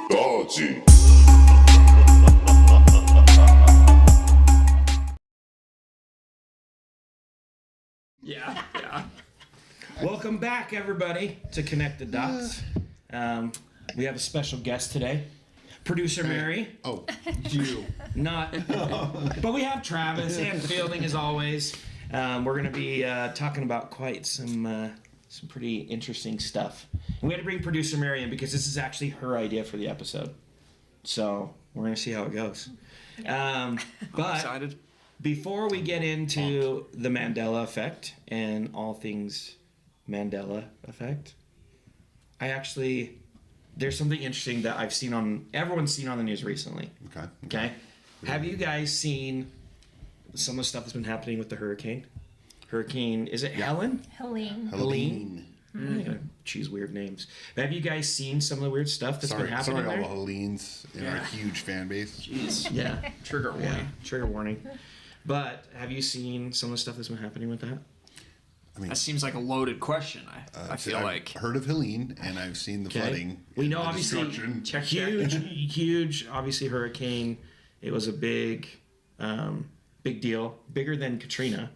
Dodgy. Yeah. Welcome back, everybody, to Connect the Dots. We have a special guest today, producer Mary. Oh, you. Not, but we have Travis and Fielding as always. We're going to be talking about quite some pretty interesting stuff. And we had to bring producer Mary in because this is actually her idea for the episode. So we're going to see how it goes. I'm excited. Before we get into the Mandela Effect and all things Mandela Effect, there's something interesting that everyone's seen on the news recently. Okay? Have you guys seen some of the stuff that's been happening with the hurricane? Is it Helene? Helene. I'm gonna choose weird names. Have you guys seen some of the weird stuff that's been happening Sorry, there? all the Helenes in our huge fan base. Jeez. Yeah. Trigger warning. Yeah. Trigger warning. But have you seen some of the stuff that's been happening with that? I mean, That seems like a loaded question. I feel I've like. heard of Helene, and I've seen the flooding. We know, the obviously, destruction. huge, obviously, hurricane. It was a big deal, bigger than Katrina.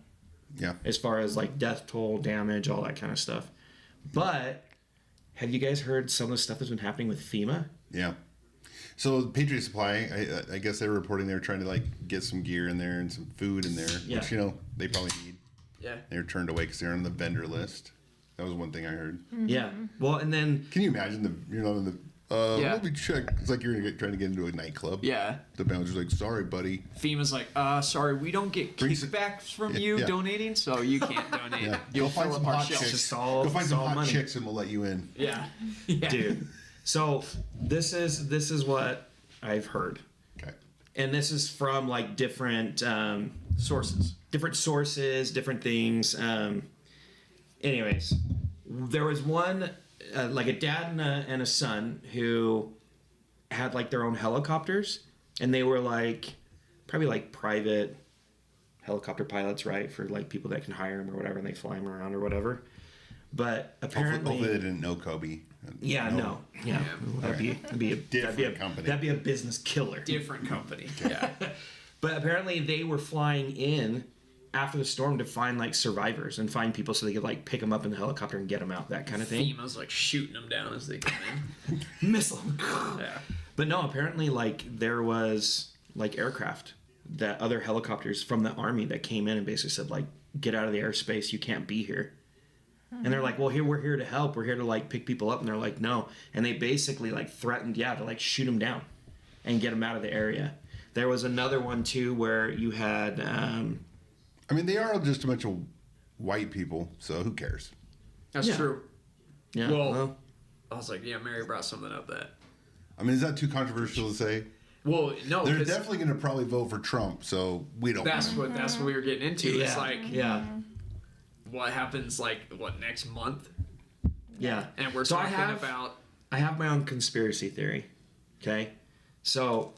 Yeah. As far as like death toll, damage, all that kind of stuff. But have you guys heard some of the stuff that's been happening with FEMA? Yeah. So Patriot Supply, I guess they're reporting they're trying to like get some gear in there and some food in there, which they probably need. Yeah. They were turned away because they're on the vendor list. That was one thing I heard. Mm-hmm. Yeah. Well, and then Can you imagine let me check. It's like you're trying to get into a nightclub. Yeah. The bouncer's like, sorry, buddy. FEMA's like, sorry, we don't get kickbacks from you donating, so you can't donate. Yeah. You'll Go find fill some up our hot shelves. chicks. Just all- Go find it's some all hot money. chicks and we'll let you in. Yeah. dude. So this is what I've heard, Okay. and this is from like different Sources. different things. Anyways, there was one like a dad and a son who had like their own helicopters, and they were like probably like private helicopter pilots, right? For like people that can hire them or whatever, and they fly them around or whatever. But apparently, Hopefully they didn't know Kobe. Yeah. That'd be a Different company. That'd be a business killer. Different company. Yeah. But apparently they were flying in after the storm to find like survivors and find people so they could like pick them up in the helicopter and get them out, that kind of thing. FEMA's like shooting them down as they come in. Missile. Yeah. But no, apparently like there was like aircraft, that other helicopters from the army that came in and basically said like, get out of the airspace, you can't be here. And they're like, well, we're here to help. We're here to like pick people up. And they're like, no. And they basically like threatened, to like shoot them down and get them out of the area. There was another one too where you had. I mean, they are just a bunch of white people, so who cares? That's true. Yeah. Well, I was like, yeah, Mary brought something up that. I mean, is that too controversial to say? Well, no, They're 'cause definitely going to probably vote for Trump, so we don't. that's what we were getting into. It's Yeah. like Yeah. what happens next month, Yeah. and we're So talking about. I have my own conspiracy theory. Okay. So,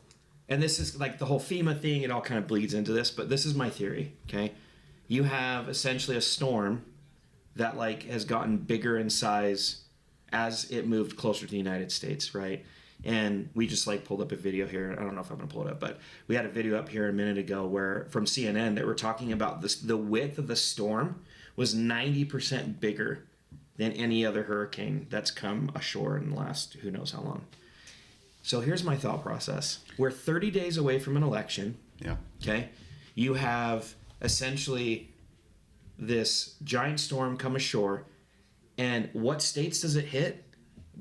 and this is like the whole FEMA thing. It all kind of bleeds into this, but this is my theory. Okay. You have essentially a storm that like has gotten bigger in size as it moved closer to the United States, right? And we just like pulled up a video here. I don't know if I'm gonna pull it up, but we had a video up here a minute ago where from CNN that were talking about this. The width of the storm was 90% bigger than any other hurricane that's come ashore in the last who knows how long. So here's my thought process. We're 30 days away from an election. Yeah. Okay. You have essentially this giant storm come ashore. And what states does it hit?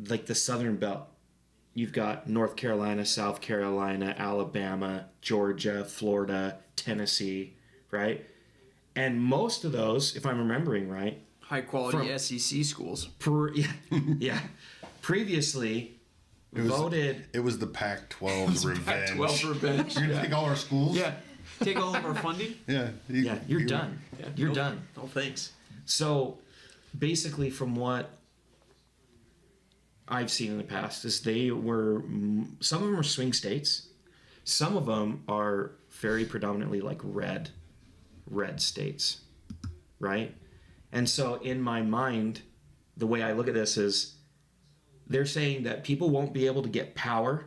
Like the southern belt. You've got North Carolina, South Carolina, Alabama, Georgia, Florida, Tennessee, right? And most of those, if I'm remembering right, High quality SEC schools. Previously voted. It was the Pac-12's revenge. Pac-12 revenge. You're going to take all our schools? Yeah. Take all of our funding. Yeah. You're done. Yeah. You're No- done. No thanks. So basically, from what I've seen in the past, is some of them are swing states, some of them are very predominantly like red states, right? And so in my mind, the way I look at this is they're saying that people won't be able to get power,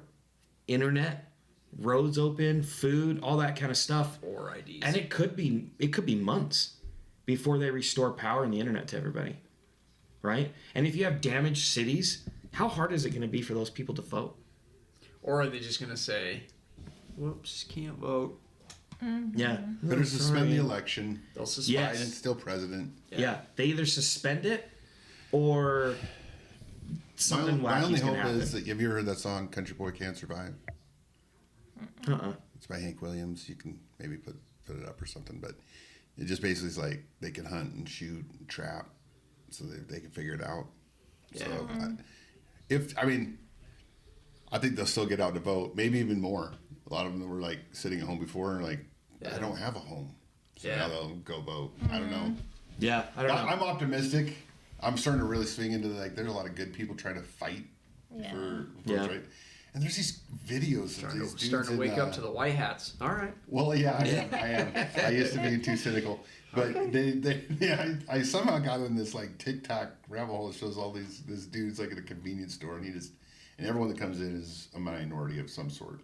internet, roads open, food, all that kind of stuff. Or IDs. And it could be months before they restore power and the internet to everybody. Right? And if you have damaged cities, how hard is it going to be for those people to vote? Or are they just going to say, whoops, can't vote? Yeah. Better suspend the election. They'll suspend. Yes. Biden's still president. Yeah. They either suspend it or something My wacky only is going hope to happen. is that, have you ever heard that song, Country Boy Can't Survive? It's by Hank Williams. You can maybe put it up or something, but it just basically is like they can hunt and shoot and trap so they can figure it out. Yeah. So, I think they'll still get out to vote, maybe even more. A lot of them were like sitting at home before and like, I don't have a home. So now they'll go vote. I don't know. Yeah, I don't know. I'm optimistic. I'm starting to really swing into there's a lot of good people trying to fight for votes, right? And there's these videos of these dudes Starting to wake up to the white hats. All right. Well, yeah, I am. I used to be too cynical, but I somehow got in this like TikTok rabbit hole that shows all this dude's like at a convenience store, and everyone that comes in is a minority of some sort.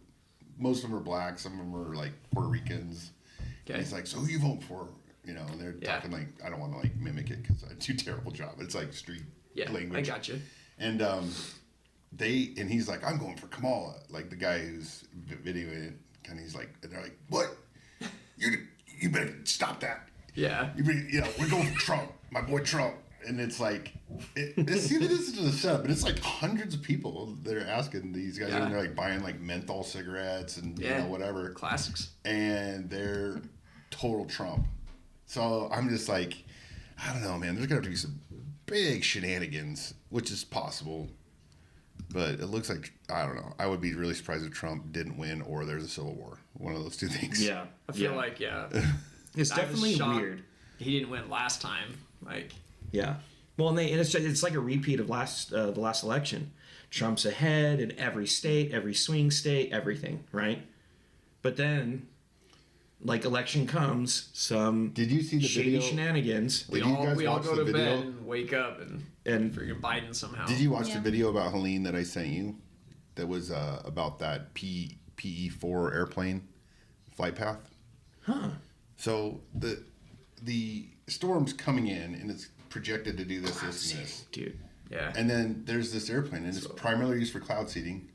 Most of them are black, some of them are like Puerto Ricans. Okay. And he's like, so who you vote for? You know, and they're talking like, I don't want to like mimic it because I do a terrible job. It's like street language. I got you. And he's like, I'm going for Kamala. Like the guy who's videoing it, kind of, he's like, and they're like, what? You better stop that. Yeah. We're going for Trump, my boy Trump. And it's like, this is the setup, but it's like hundreds of people that are asking these guys, and they're like buying like menthol cigarettes and whatever. Classics. And they're total Trump. So I'm just like, I don't know, man. There's gonna have to be some big shenanigans, which is possible. But it looks like, I don't know. I would be really surprised if Trump didn't win or there's a civil war. One of those two things. Yeah. I feel like, it's definitely weird. He didn't win last time. Like, yeah. Well, and it's like a repeat of the last election. Trump's ahead in every state, every swing state, everything, right? But then, like, election comes, some did you see the shady video? Shenanigans. we all go to bed and wake up and freaking Biden somehow. Did you watch the video about Helene that I sent you? That was about that PE-4 airplane flight path. Huh. So the storm's coming in and it's projected to do this, and this, dude. Yeah. And then there's this airplane, and it's primarily used for cloud seeding,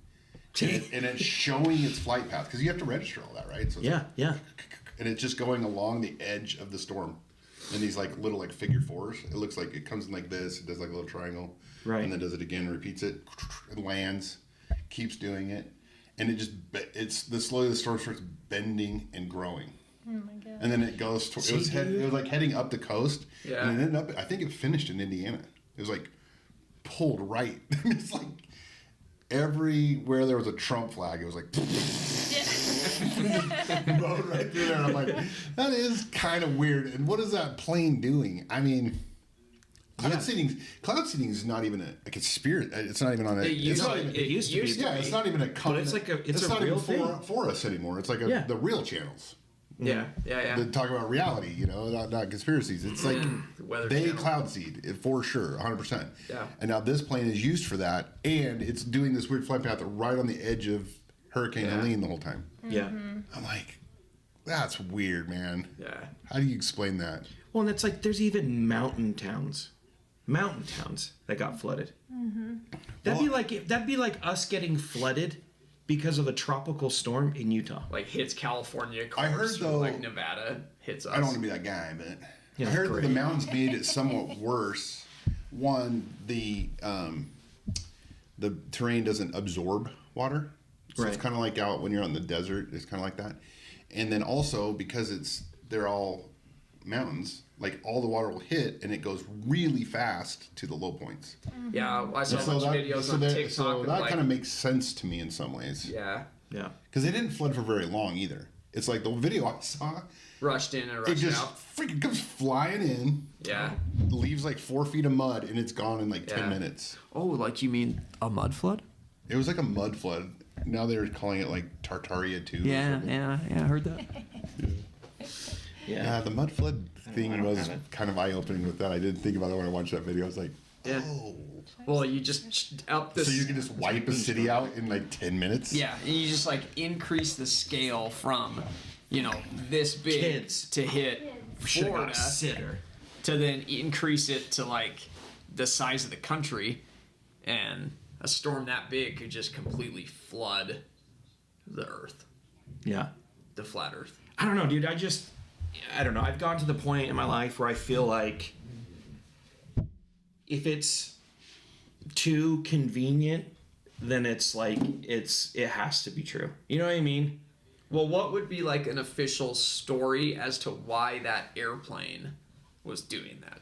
and it's showing its flight path because you have to register all that, right? So yeah. And it's just going along the edge of the storm, in these like little like figure fours. It looks like it comes in like this. It does like a little triangle, right? And then does it again, repeats it, and lands, keeps doing it, and slowly the storm starts bending and growing. Oh my god! And then it goes. It was like heading up the coast. Yeah. And it ended up. I think it finished in Indiana. It was like pulled right. It's like everywhere there was a Trump flag, it was like rode right through there. And I'm like, that is kind of weird. And what is that plane doing? I mean, cloud seeding is not even a conspiracy. It's not even on a. It used to be. Yeah, it's not even a. But it's like it's a real thing for us anymore. It's like the real channels. Yeah. They talk about reality, not conspiracies. It's like they cloud seed for sure, 100%. Yeah. And now this plane is used for that, and it's doing this weird flight path right on the edge of Hurricane Helene the whole time. Yeah. I'm like, that's weird, man. Yeah. How do you explain that? Well, and it's like there's even mountain towns that got flooded. Mm-hmm. That'd be like us getting flooded because of a tropical storm in Utah. Like hits California. I heard though, like Nevada hits us. I don't want to be that guy, but I heard that the mountains made it somewhat worse. One, the terrain doesn't absorb water, so it's kind of like out when you're out in the desert. It's kind of like that, and then also because they're all mountains, like all the water will hit and it goes really fast to the low points. Mm-hmm. Yeah, I saw a bunch of videos on TikTok. So that kind of makes sense to me in some ways. Yeah. Because they didn't flood for very long either. It's like the video I saw. Rushed in and rushed it just out. Freaking comes flying in. Yeah. Leaves like 4 feet of mud and it's gone in like 10 minutes. Oh, like you mean a mud flood? It was like a mud flood. Now they're calling it like Tartaria 2. Yeah, I heard that. Yeah, the mud flood thing was kind of eye-opening with that. I didn't think about it when I watched that video. I was like, Yeah. oh. Well, you just up this. So you can just wipe a city out in like 10 minutes? Yeah, and you just like increase the scale from, this big Kids. to hit Should've got Florida a sitter. to then increase it to like the size of the country, and a storm that big could just completely flood the Earth, Yeah. the flat Earth. I don't know, dude. I don't know. I've gotten to the point in my life where I feel like if it's too convenient, then it's like it has to be true. You know what I mean? Well, what would be like an official story as to why that airplane was doing that?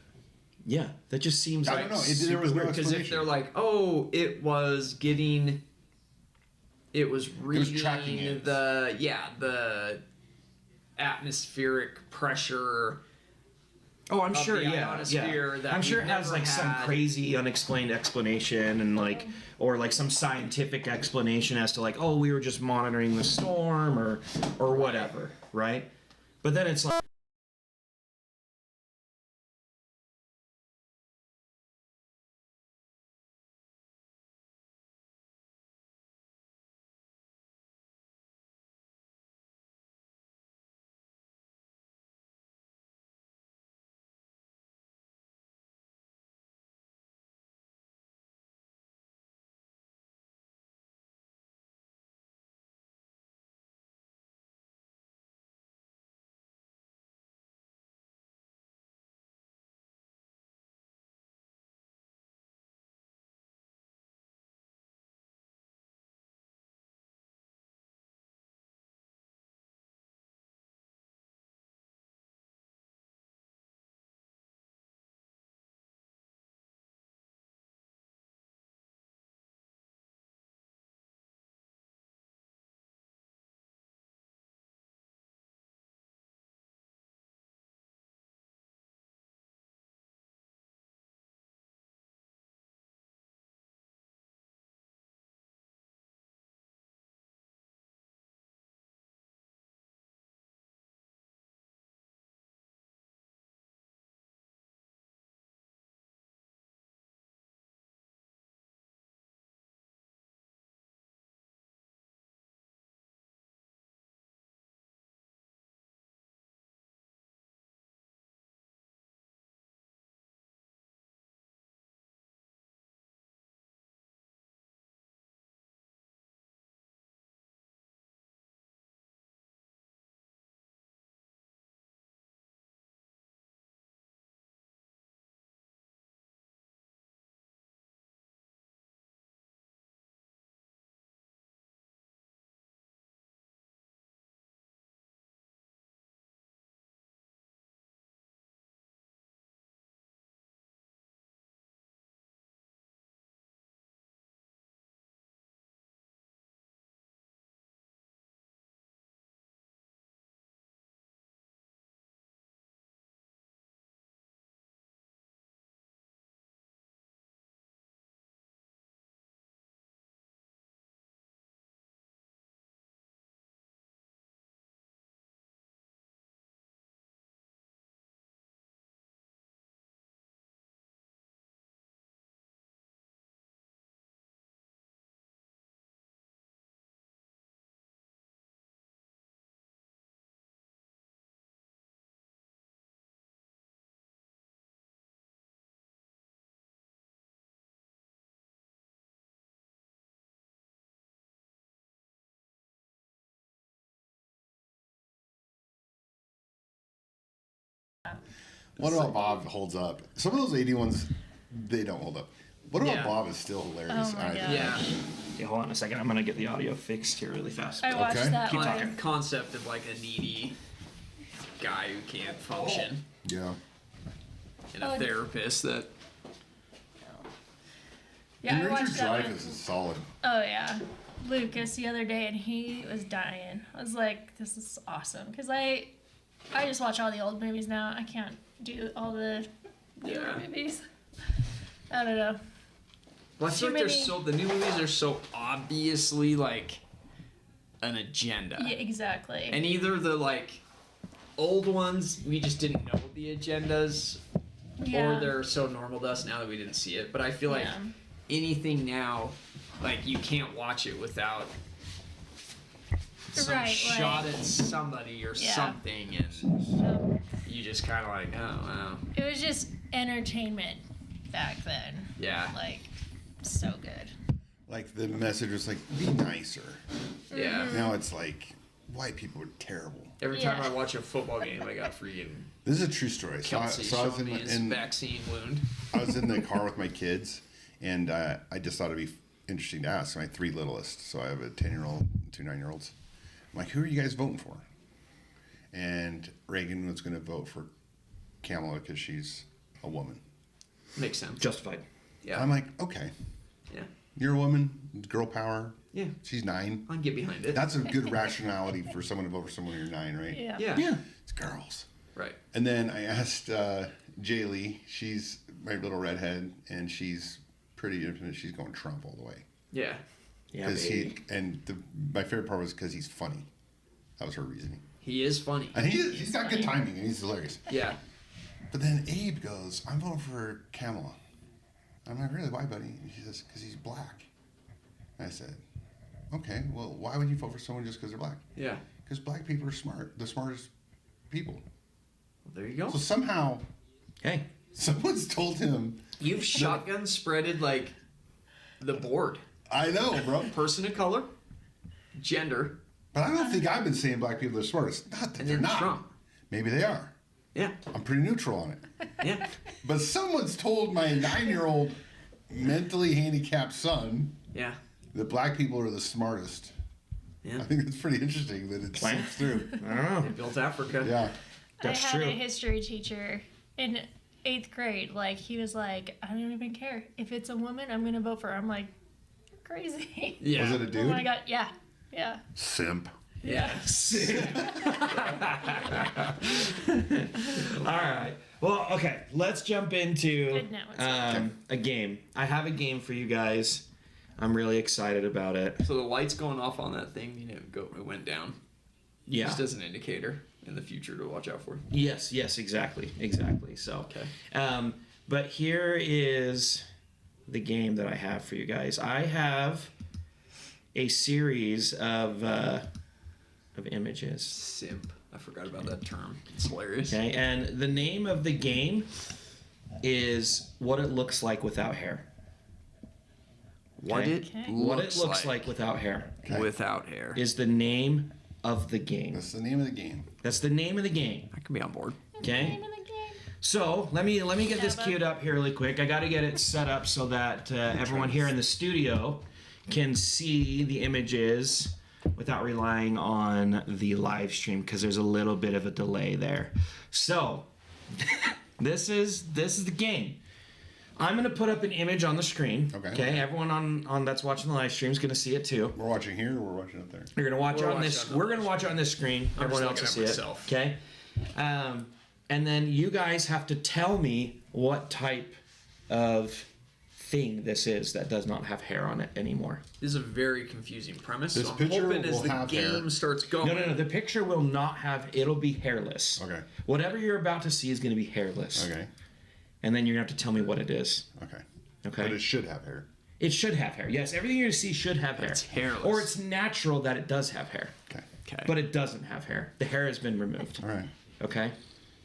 Yeah, that just seems I like don't know. There was no Because if explanation. they're like, oh, it was reading tracking it. the atmospheric pressure. Oh, I'm of sure. the Yeah, ionosphere that I'm sure we've it has never like some had. crazy unexplained explanation and like, or like some scientific explanation as to like, oh, we were just monitoring the storm or whatever, right? But then it's like. What about Bob holds up? Some of those 80 ones, they don't hold up. What about Yeah. Bob is still hilarious. Oh my God. Yeah. Okay, hold on a second. I'm gonna get the audio fixed here really fast. I watched Okay. that Keep one. talking. Concept of like a needy guy who can't function, Yeah. and a Oh. therapist that. Yeah, And I Richard watched that one. Dreyfuss is solid. Oh yeah, Lucas the other day, and he was dying. I was like, this is awesome because I just watch all the old movies now. I can't do all the newer Yeah. movies. I don't know. Well, I feel Too like many- the new movies are so obviously like an agenda. Yeah, exactly. And either the like old ones, we just didn't know the agendas, Yeah. or they're so normal to us now that we didn't see it. But I feel like Yeah. anything now, like you can't watch it without some Right, shot like- at somebody or Yeah. something, and So, you just kind of like, oh wow, it was just entertainment back then. yeah, Like, so good. Like the message was like, be nicer. yeah. Now it's like, white people are terrible. Every time Yeah. I watch a football game, I got freaking This is a true story. Kelsey I was showing me his vaccine wound. I was in the car with my kids, and I just thought it'd be interesting to ask my 3 littlest. So I have a 10-year-old and 2 9-year-olds. I'm like, who are you guys voting for? And Reagan was going to vote for Kamala because she's a woman. Makes sense. Justified. Yeah. I'm like, okay, Yeah. you're a woman, girl power. Yeah. She's 9. I can get behind it. That's a good rationality for someone to vote for someone when you're 9, right? Yeah. yeah. Yeah. It's girls. Right. And then I asked Jaylee, she's my little redhead, and she's pretty intimate. She's going Trump all the way. Yeah. Yeah, Because baby. my favorite part was because he's funny. That was her reasoning. He is funny. And he's got good timing, and he's hilarious. Yeah. But then Abe goes, I'm voting for Kamala. I'm like, really? Why, buddy? And she says, because he's black. And I said, okay, well, why would you vote for someone just because they're black? Yeah. Because black people are smart, the smartest people. Well, there you go. So somehow, Hey. someone's told him, You've shotgun spreaded like the board. I know, bro. Person of color, gender, But I don't think I've been saying black people are the smartest. Not that and they're then not. Trump. Maybe they are. Yeah. I'm pretty neutral on it. Yeah. But someone's told my 9-year-old mentally handicapped son Yeah. that black people are the smartest. Yeah. I think it's pretty interesting that it Plan. seeps through. I don't know. They built Africa. Yeah. That's I had true. a history teacher in 8th grade. Like, he was like, I don't even care. If it's a woman, I'm going to vote for her. I'm like, you're crazy. Yeah. Was it a dude? Oh my God. Yeah. Yeah. Simp. Yeah. All right. Well, okay. Let's jump into Good now, it's a game. I have a game for you guys. I'm really excited about it. So the lights going off on that thing, it went down. Yeah. Just as an indicator in the future to watch out for. Yes. Exactly. So, Okay. but here is the game that I have for you guys. I have a series of images. Simp. I forgot about that term. It's hilarious. Okay, and the name of the game is What It Looks Like Without Hair. What Okay. it Okay. What It Looks Like Without Hair Okay. without hair. is the name of the game. That's the name of the game. That's the name of the game. I can be on board. Okay. Name of the game. So let me get this Yeah, queued up here really quick. I got to get it set up so that everyone here in the studio can see the images without relying on the live stream because there's a little bit of a delay there. So this is the game. I'm gonna put up an image on the screen. Okay. Everyone on that's watching the live stream is gonna see it too. We're watching here or we're watching up there? You're gonna watch We're it on watching this. on the We're gonna watch it on this screen. I'm Everyone just else will looking see at it. myself. Okay. And then you guys have to tell me what type of thing this is that does not have hair on it anymore. This is a very confusing premise. This so I'm picture hoping as will the have game hair. starts going. No. The picture will not have. It'll be hairless. Okay. Whatever you're about to see is going to be hairless. Okay. And then you're going to have to tell me what it is. Okay. Okay. But it should have hair. It should have hair. Yes, everything you're going to see should have hair. It's hairless. Or it's natural that it does have hair. Okay. Okay. But it doesn't have hair. The hair has been removed. All right. Okay?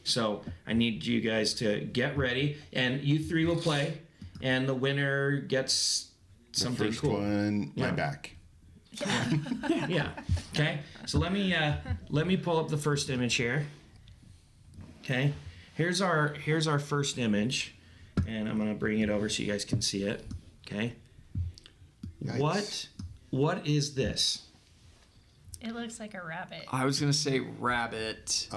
So I need you guys to get ready, and you three will play, and the winner gets The something first cool. one, my Yeah. back. Yeah. Okay. So let me pull up the first image here. Okay. Here's our first image, and I'm gonna bring it over so you guys can see it. Okay. Yikes. What is this? It looks like a rabbit. I was gonna say rabbit,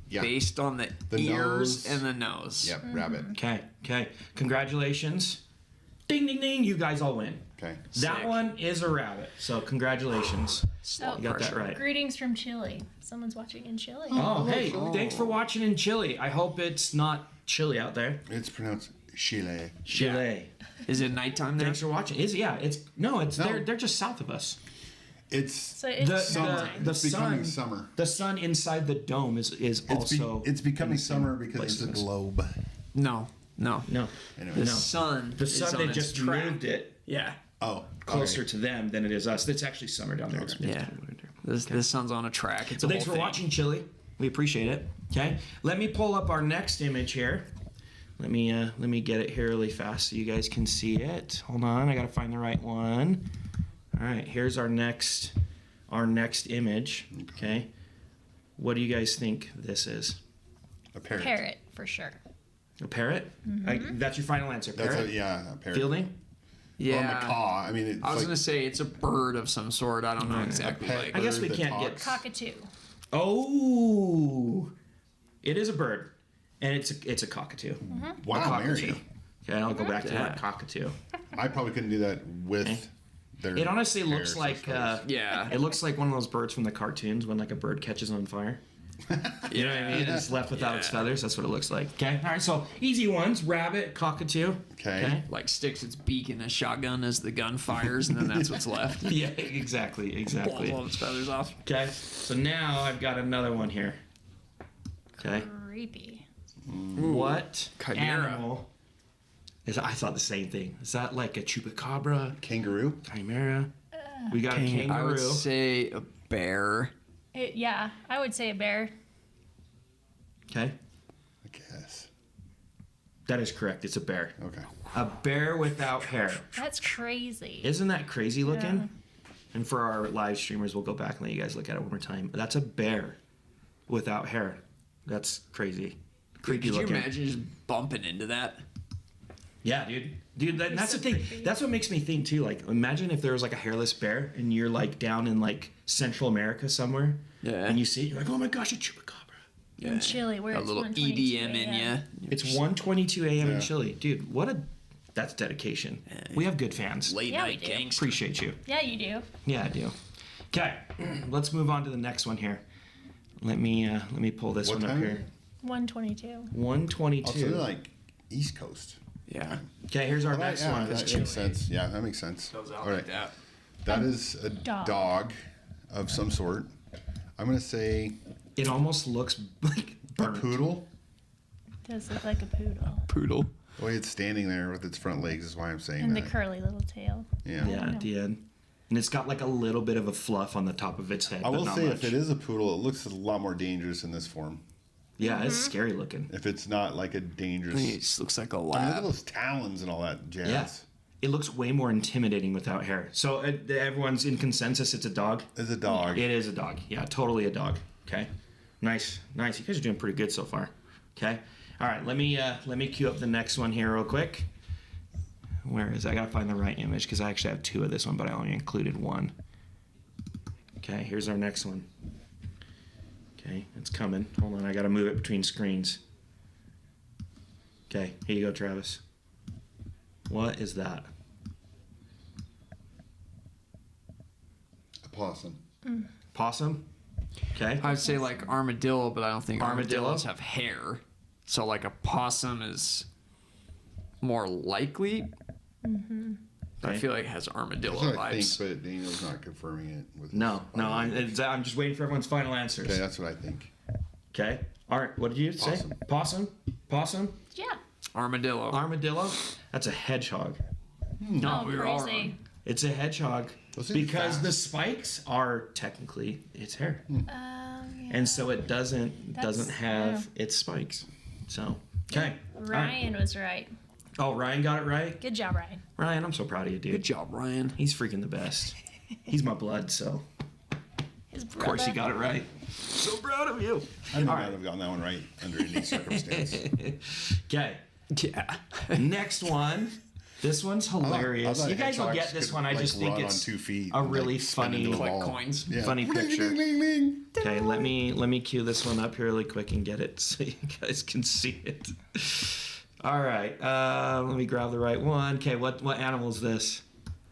Yeah. based on the nose. ears and the nose. Yep. Rabbit. Okay. Congratulations. Ding ding ding. You guys all win. Okay. That Sick. one is a rabbit. So congratulations. Oh, You got that right. greetings from Chile. Someone's watching in Chile. Oh, hey, thanks for watching in Chile. I hope it's not chilly out there. It's pronounced Chile. Chile. Is it nighttime there? Thanks for watching. It's No. they're just south of us. It's So it's The- summertime. the it's becoming sun- summer. The sun inside the dome is also. It's becoming in the same summer because place it's a as this. globe. No. No, Anyway. The No. sun. the is sun on they its just track. moved it Yeah. Oh, closer okay. to them than it is us. It's actually summer down there. It's Yeah. The sun's on a track. It's So a thanks whole for thing. watching, Chili. We appreciate it. Okay, let me pull up our next image here. Let me get it here really fast so you guys can see it. Hold on, I gotta find the right one. All right, here's our next image. Okay, what do you guys think this is? A parrot. Parrot for sure. A parrot? That's your final answer. That's Parrot. a parrot. Fielding. Or a Yeah. macaw. I mean, it's I was like gonna say it's a bird of some sort. I don't know exactly. pet Like, I guess we bird that can't get- talks. Cockatoo. Oh, it is a bird, and it's a cockatoo. Wow, Cockatoo. Mary. Okay, I'll go back to Yeah. that cockatoo. I probably couldn't do that with their. It honestly hairs looks or like feathers. yeah. it looks like one of those birds from the cartoons when like a bird catches on fire. You know what I mean? It's left without its Yeah. feathers. That's what it looks like. Okay, all right. So easy ones: rabbit, cockatoo. Okay. Like sticks its beak in a shotgun as the gun fires, and then that's what's left. Yeah, exactly, Pulls exactly. all its feathers off. Okay, so now I've got another one here. Okay, Creepy. what Chimera. animal is? I thought the same thing. Is that like a chupacabra, Kangaroo. chimera? We got a kangaroo. I would say a bear. Yeah, I would say a bear. Okay, I guess. that is correct. It's a bear. Okay. A bear without hair. That's crazy. Isn't that crazy looking? Yeah. And for our live streamers, we'll go back and let you guys look at it one more time. That's a bear without hair. That's crazy. Creepy Could you looking. imagine just bumping into that? Yeah, dude. Dude, that's so the thing. creepy. That's what makes me think too. Like, imagine if there was like a hairless bear and you're like down in like Central America somewhere. Yeah. And you see it, you're like, oh my gosh, a chupacabra. Yeah. In Chile, where A it's little 1:22 EDM in a.m. you. It's 1:22 a.m. in Yeah. Chile. Dude, that's dedication. We have good fans. Late Yeah, we night do. gangster. Appreciate you. Yeah, you do. Yeah, I do. Okay, let's move on to the next one here. Let me pull this What one up time? here. 1:22. 122. Also, they're like East Coast. Yeah. Okay, here's our Well, next yeah, one. that makes sense. Yeah, that makes sense. Goes out All right. like that. That is a dog. dog of some sort. I'm gonna say It almost looks like a burnt. poodle. Does look like a poodle. Poodle. The way it's standing there with its front legs is why I'm saying And the that. curly little tail. Yeah. Yeah, at the end. And it's got like a little bit of a fluff on the top of its head. I but will not say, much. if it is a poodle, it looks a lot more dangerous in this form. Yeah, it's scary looking. If it's not like a I dangerous. think it just looks like a I mean, look at lab. those talons and all that jazz. Yeah. It looks way more intimidating without hair. So everyone's in consensus it's a dog. It's a dog. It is a dog. Yeah, totally a dog. Okay. Nice. Nice. You guys are doing pretty good so far. Okay. All right, let me cue up the next one here real quick. Where is it? I gotta find the right image because I actually have two of this one, but I only included one. Okay, here's our next one. Okay, it's coming. Hold on, I gotta move it between screens. Okay, here you go, Travis. What is that? A possum. Possum? Okay. I'd say like armadillo, but I don't think Armadillo? armadillos have hair. So like a possum is more likely. I Okay. feel like it has armadillo That's what I vibes. think, but Daniel's not confirming it. With No, his no, body. I'm just waiting for everyone's final answers. Okay, that's what I think. Okay. All right. What did you say? Possum. Possum? Possum? Yeah. Armadillo. Armadillo? That's a hedgehog. no, Oh, we were all crazy. wrong. It's a hedgehog Those are because fast. the spikes are technically its hair, Yeah. and so it doesn't That's- have its spikes. So okay. All right. Ryan was right. Oh, Ryan got it right. Good job, Ryan. Ryan, I'm so proud of you, Good dude. job, Ryan. He's freaking the best. He's my blood, so His of course he got it right. So proud of you. I might All not right. have gotten that one right under any circumstance. Okay. Yeah. Next one. This one's hilarious. thought You guys will hedgehogs get this could, one. I like, just think run it's on 2 feet a and, like, really spin funny, into a Collect ball. coins. Yeah. funny Ding, picture. ding, ding, ding. Okay, let me cue this one up here really quick and get it so you guys can see it. All right, let me grab the right one. Okay, what animal is this?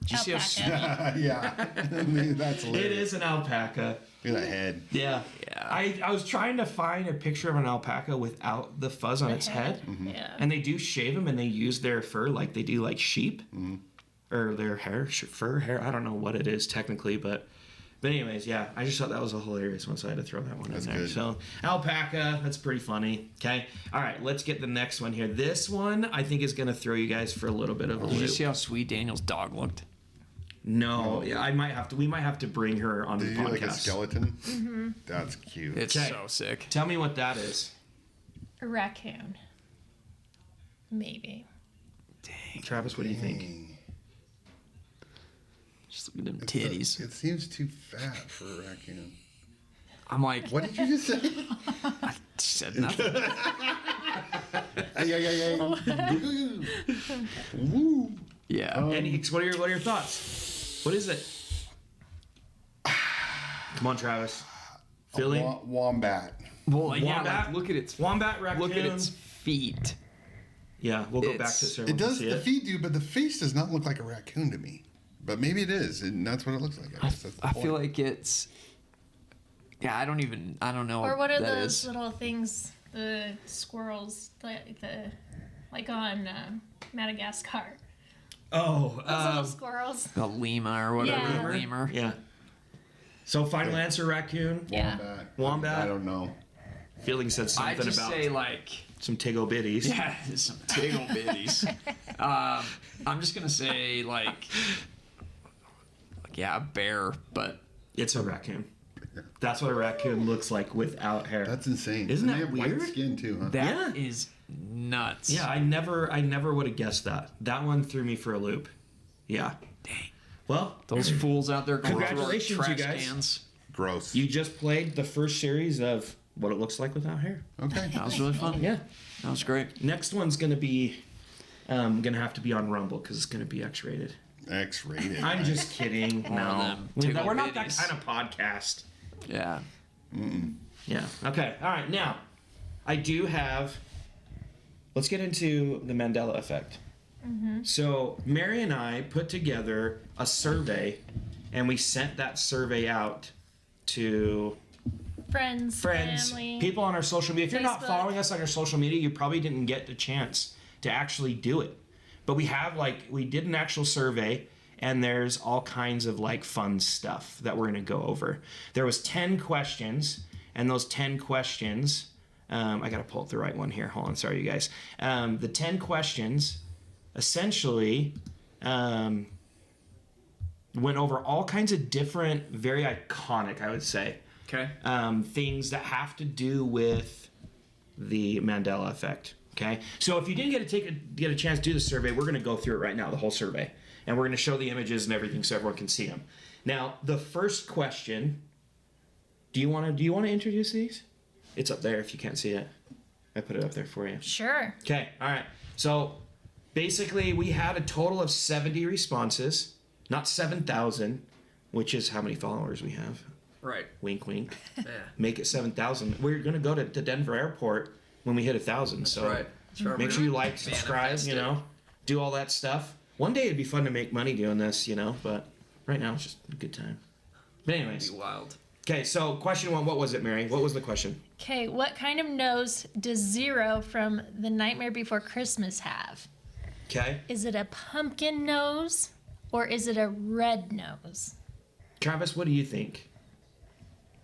Did you see how Alpaca. Yeah, I mean, that's It hilarious. is an alpaca. Look at that head. Yeah. Yeah. I was trying to find a picture of an alpaca without the fuzz on its head. Yeah. And they do shave them and they use their fur like they do like sheep. Or their hair, fur, hair. I don't know what it is technically, but But anyways, yeah, I just thought that was a hilarious one, so I had to throw that one That's in there. good. So alpaca, that's pretty funny. Okay, all right, let's get the next one here. This one I think is gonna throw you guys for a little bit of a Did you loop. see how sweet Daniel's dog looked? No, yeah, we might have to bring her on Did the you do podcast. like a skeleton? Mm-hmm. That's cute. It's Okay. so sick. Tell me what that is. A raccoon. Maybe. Travis, what do you think? Dang. Just look at them titties. It seems too fat for a raccoon. I'm like, What did you just say? said nothing. Woo. Yeah. What are your thoughts? What is it? Come on, Travis. Philly? Wombat. Well, yeah, Wombat? like, look at its Wombat, raccoon. look at its feet. Yeah, we'll go back It's- to it so It everyone can does. see The it. feet do, but the face does not look like a raccoon to me. But maybe it is, and that's what it looks like. I guess that's the I point. feel like it's. Yeah, I don't know. Or what are that those is. little things, the squirrels, like on Madagascar? Oh, Those little squirrels. A lima or whatever. Yeah. Lemur. yeah. So final answer, raccoon. Yeah. Wombat. I don't know. Feeling said I something just about say like. some tiggle bitties. Yeah, some tiggle bitties. I'm just gonna say like yeah, a bear, but It's a raccoon. That's what a raccoon looks like without hair. That's insane. Isn't And that they have weird? white skin too, huh? that Yeah. is nuts. Yeah, I never would have guessed that. That one threw me for a loop. Yeah. Dang. Well, Those fools out there going through our Congratulations, trash you guys. cans. Gross. you just played the first series of what it looks like without hair. Okay. That was really fun. Yeah. That was great. Next one's gonna be, gonna have to be on Rumble because it's gonna be X-rated. X-rated. I'm just kidding. One of No, them we're tiggle not that bitties. kind of podcast. Yeah. Yeah. Okay. All right. Now, I do have. Let's get into the Mandela Effect. So Mary and I put together a survey, and we sent that survey out to Friends, family. people on our social media. If you're not Facebook. following us on your social media, you probably didn't get the chance to actually do it. But we did an actual survey, and there's all kinds of like fun stuff that we're gonna go over. There was 10 questions, and those 10 questions, I gotta pull up the right one here. Hold on, sorry you guys. The 10 questions essentially went over all kinds of different, very iconic, I would say, Okay. things that have to do with the Mandela Effect. Okay, so if you didn't get a chance to do the survey, we're going to go through it right now, the whole survey, and we're going to show the images and everything so everyone can see them. Now, the first question. Do you want to introduce these? It's up there if you can't see it. I put it up there for you. Sure. Okay, all right. So basically, we had a total of 70 responses, not 7,000, which is how many followers we have. Right. Wink, wink. Yeah. Make it 7,000. We're gonna go to Denver Airport when we hit 1,000. So right. That's right. make We're sure you gonna like, subscribe, manifest it. do all that stuff. One day it'd be fun to make money doing this, but right now it's just a good time. But It'd anyways, be wild. okay. So question one, what was it, Mary? What was the question? Okay, what kind of nose does Zero from The Nightmare Before Christmas have? Okay, Is it a pumpkin nose or is it a red nose? Travis, what do you think?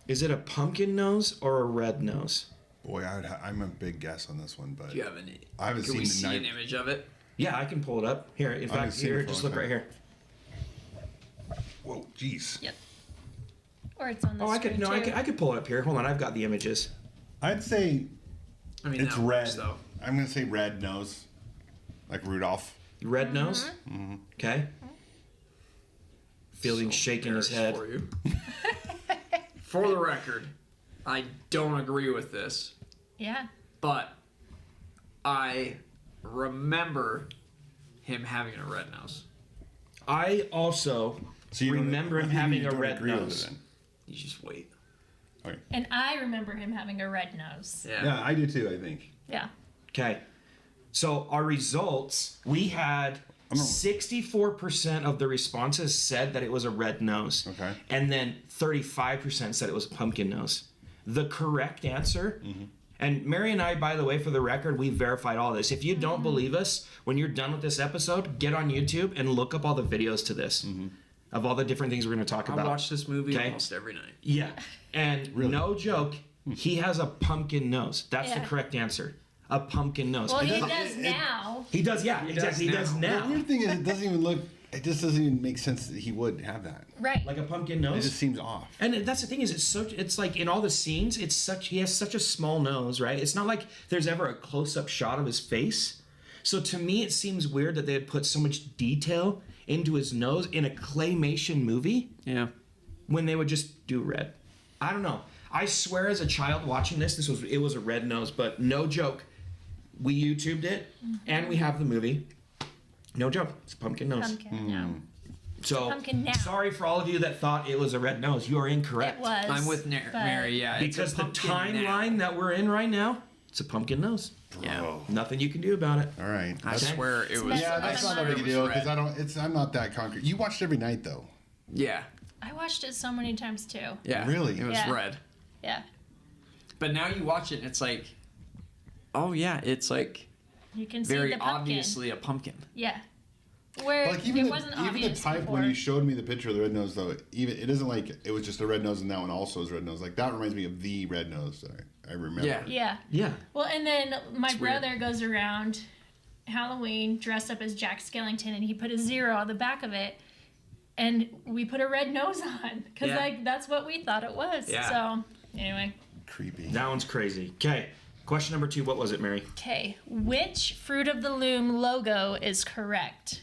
Is it a pumpkin nose or a red nose? Boy, I'm a big guess on this one, but Do you have any? I haven't Can seen we the see night. an image of it? Yeah, I can pull it up here. In I haven't fact, seen it here, for a just long look right time. here. Whoa, jeez. Yep. Or it's on the Oh, I screen could no, too. I could pull it up here. Hold on, I've got the images. I'd say I mean, it's that red. works, though. I'm gonna say red nose, like Rudolph. Red nose. Okay. Fielding So shaking his head. embarrassed For you. For the record, I don't agree with this, Yeah. but I remember him having a red nose. I also So you don't- remember him maybe you having a don't red agree with nose. it You just wait. then. Okay. And I remember him having a red nose. Yeah. Yeah, I do too. I think. Yeah. Okay. So our results, we had 64% of the responses said that it was a red nose. Okay. And then 35% said it was a pumpkin nose. The correct answer, and Mary and I, by the way, for the record, we verified all this. If you don't believe us, when you're done with this episode, get on YouTube and look up all the videos to this. of all the different things we're going to talk I about. watch this movie Okay. almost every night. Yeah. And no joke, he has a pumpkin nose. That's the Yeah. correct answer. A pumpkin nose. Well, And he then- does now. he does, yeah, exactly. He does The now. weird thing is, it doesn't even look. It just doesn't even make sense that he would have that. Right. Like a pumpkin It nose. just seems off. And that's the thing is, it's like in all the scenes, he has such a small nose, right? It's not like there's ever a close-up shot of his face. So to me, it seems weird that they had put so much detail into his nose in a claymation movie Yeah. when they would just do red. I don't know. I swear, as a child watching this, it was a red nose, but no joke. We YouTubed it, and we have the movie. No joke. It's a pumpkin nose. Pumpkin. No. So Pumpkin now. sorry for all of you that thought it was a red nose. You are incorrect. It was. I'm with but- Mary. Yeah. it's a Because the pumpkin timeline now. that we're in right now, it's a pumpkin nose. Yeah. Oh, Nothing you can do about it. all right. I Okay. swear it was. Yeah, that's not a big it was deal red. because I'm not that concrete. You watched every night though. Yeah. I watched it so many times too. Yeah. Really? It was Yeah. red. Yeah. But now you watch it and it's like, oh yeah, it's like You can see very the pumpkin. obviously a pumpkin. Yeah. Where Like even it the, wasn't even the obvious type before. when you showed me the picture of the red nose though, even it isn't like it was just a red nose and that one also is red nose. Like that reminds me of the red nose that I remember. Yeah. Yeah. Yeah. Well, and then my It's weird. brother goes around Halloween dressed up as Jack Skellington, and he put a 0 on the back of it, and we put a red nose on because Yeah. like that's what we thought it was. Yeah. So anyway, Creepy. That one's crazy. Okay. Question number 2. What was it, Mary? okay, which Fruit of the Loom logo is correct?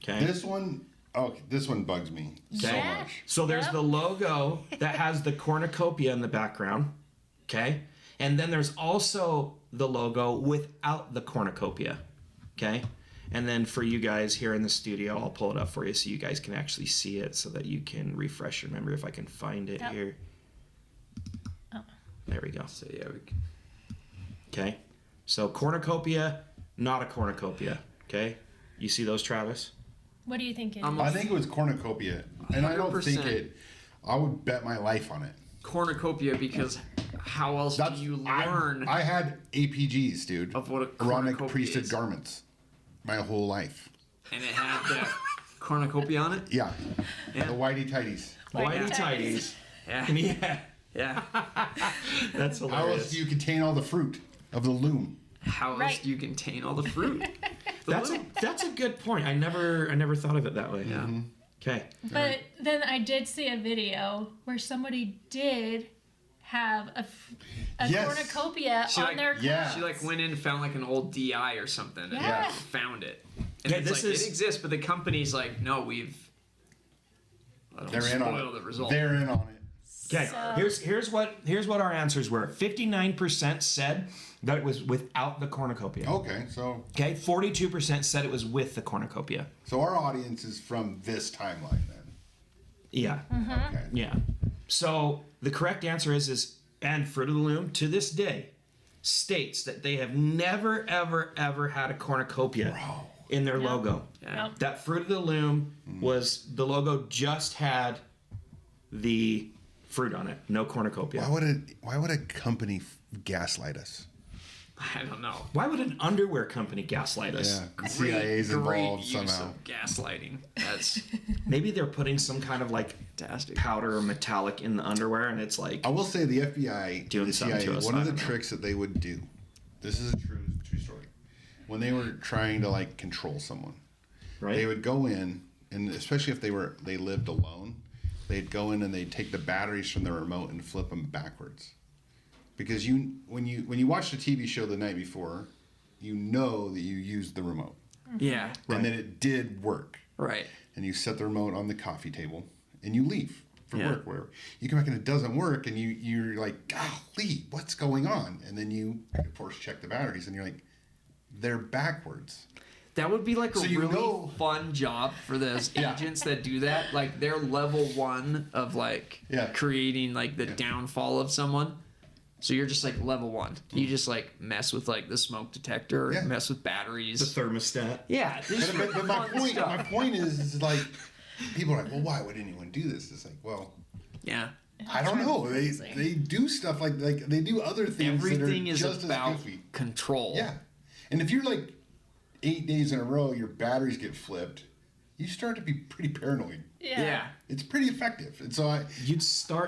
Okay. This one bugs me so Yeah. much. So there's Yep. the logo that has the cornucopia in the background. Okay. And then there's also the logo without the cornucopia. Okay. And then for you guys here in the studio, I'll pull it up for you so you guys can actually see it so that you can refresh your memory if I can find it Yep. here. Oh. There we go. So yeah, Okay. So cornucopia, not a cornucopia. Okay. You see those, Travis? What do you think it is? I think it was cornucopia, and I don't think 100%. it. I would bet my life on it. cornucopia because how else do you learn I had APGs, dude. of what a Aaronic cornucopia priesthood is? garments, my whole life. And it had the cornucopia on it? Yeah, Yeah. the whitey tighties. Whitey tighties. Yeah. Yeah. Yeah. That's How else hilarious. do you contain all the fruit of the loom? How else Right. do you contain all the fruit? The That's a good point. I never thought of it that way. Yeah. Okay. But then I did see a video where somebody did have a Yes. cornucopia She, on like- their yeah. She like went in and found like an old DI or something and Yeah. found it. And Yeah, it's this like is- it exists, but the company's like, no, we've I don't They're in on spoil the it. result. They're in on it. Okay. So- Here's what our answers were. 59% said that it was without the cornucopia. Okay, so Okay. 42% said it was with the cornucopia. our audience is from this timeline then. Yeah. Okay. Yeah. So the correct answer is and Fruit of the Loom to this day states that they have never ever had a cornucopia in their logo. Yeah. Yep. That Fruit of the Loom was the logo just had the fruit on it, no cornucopia. Why would a company gaslight us? I don't know. Why would an underwear company gaslight us? Yeah, the CIA's Great involved use somehow. of gaslighting. That's Maybe they're putting some kind of like fantastic. powder or metallic in the underwear, and it's like I will say the FBI, Doing the something CIA, to us, one I of the don't know. tricks that they would do. This is a true story. When they were trying to like control someone, right. they would go in, and especially if they lived alone, they'd go in and they'd take the batteries from the remote and flip them backwards. Because when you watch the TV show the night before, you know that you used the remote, Yeah. and then it did work. Right. And you set the remote on the coffee table, and you leave for Yeah. work, wherever. You come back and it doesn't work, and you're like, golly, what's going on? And then you, of course, check the batteries, and you're like, they're backwards. That would be like a So you really know- fun job for those Yeah. agents that do that. Like they're level 1 of like Yeah. creating like the downfall of someone. So you're just like level 1. You just like mess with like the smoke detector, Yeah. mess with batteries. the thermostat. Yeah, this is But my fun point, stuff. my point is like, people are like, well, why would anyone do this? It's like, well, Yeah, I don't know. Crazy. They do stuff like they do other things everything that are is just about as goofy. control. Yeah, and if you're like 8 days in a row, your batteries get flipped. you start to be pretty paranoid. Yeah. It's pretty effective. And so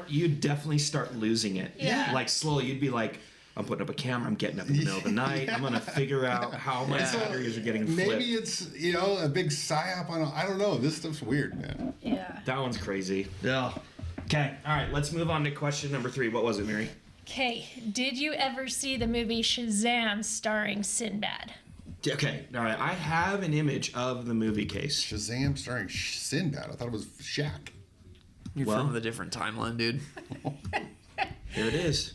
you'd definitely start losing it. Yeah. Like slowly, you'd be like, I'm putting up a camera, I'm getting up in the middle of the night, I'm gonna figure out how my batteries are getting flipped. maybe it's, you know, a big psyop on I don't know. This stuff's weird, man. Yeah. That one's crazy. Yeah. Okay, all right, let's move on to question number 3. What was it, Mary? Okay, did you ever see the movie Shazam starring Sinbad? Okay, all right, I have an image of the movie case. Shazam starring Sinbad. I thought it was Shaq. You're Well- from a different timeline, dude. Here it is.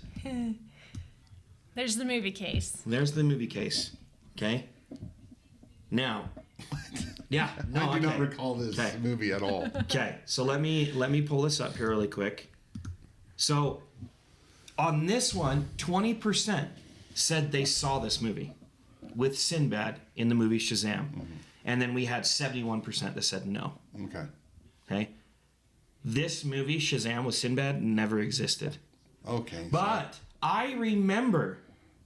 There's the movie case. There's the movie case. Okay. Now. Yeah. No. I do not okay. recall this Okay. movie at all. Okay. So let me pull this up here really quick. So on this one, 20% said they saw this movie with Sinbad in the movie Shazam, and then we had 71% that said no. Okay. Okay. This movie Shazam with Sinbad never existed, Okay. but I remember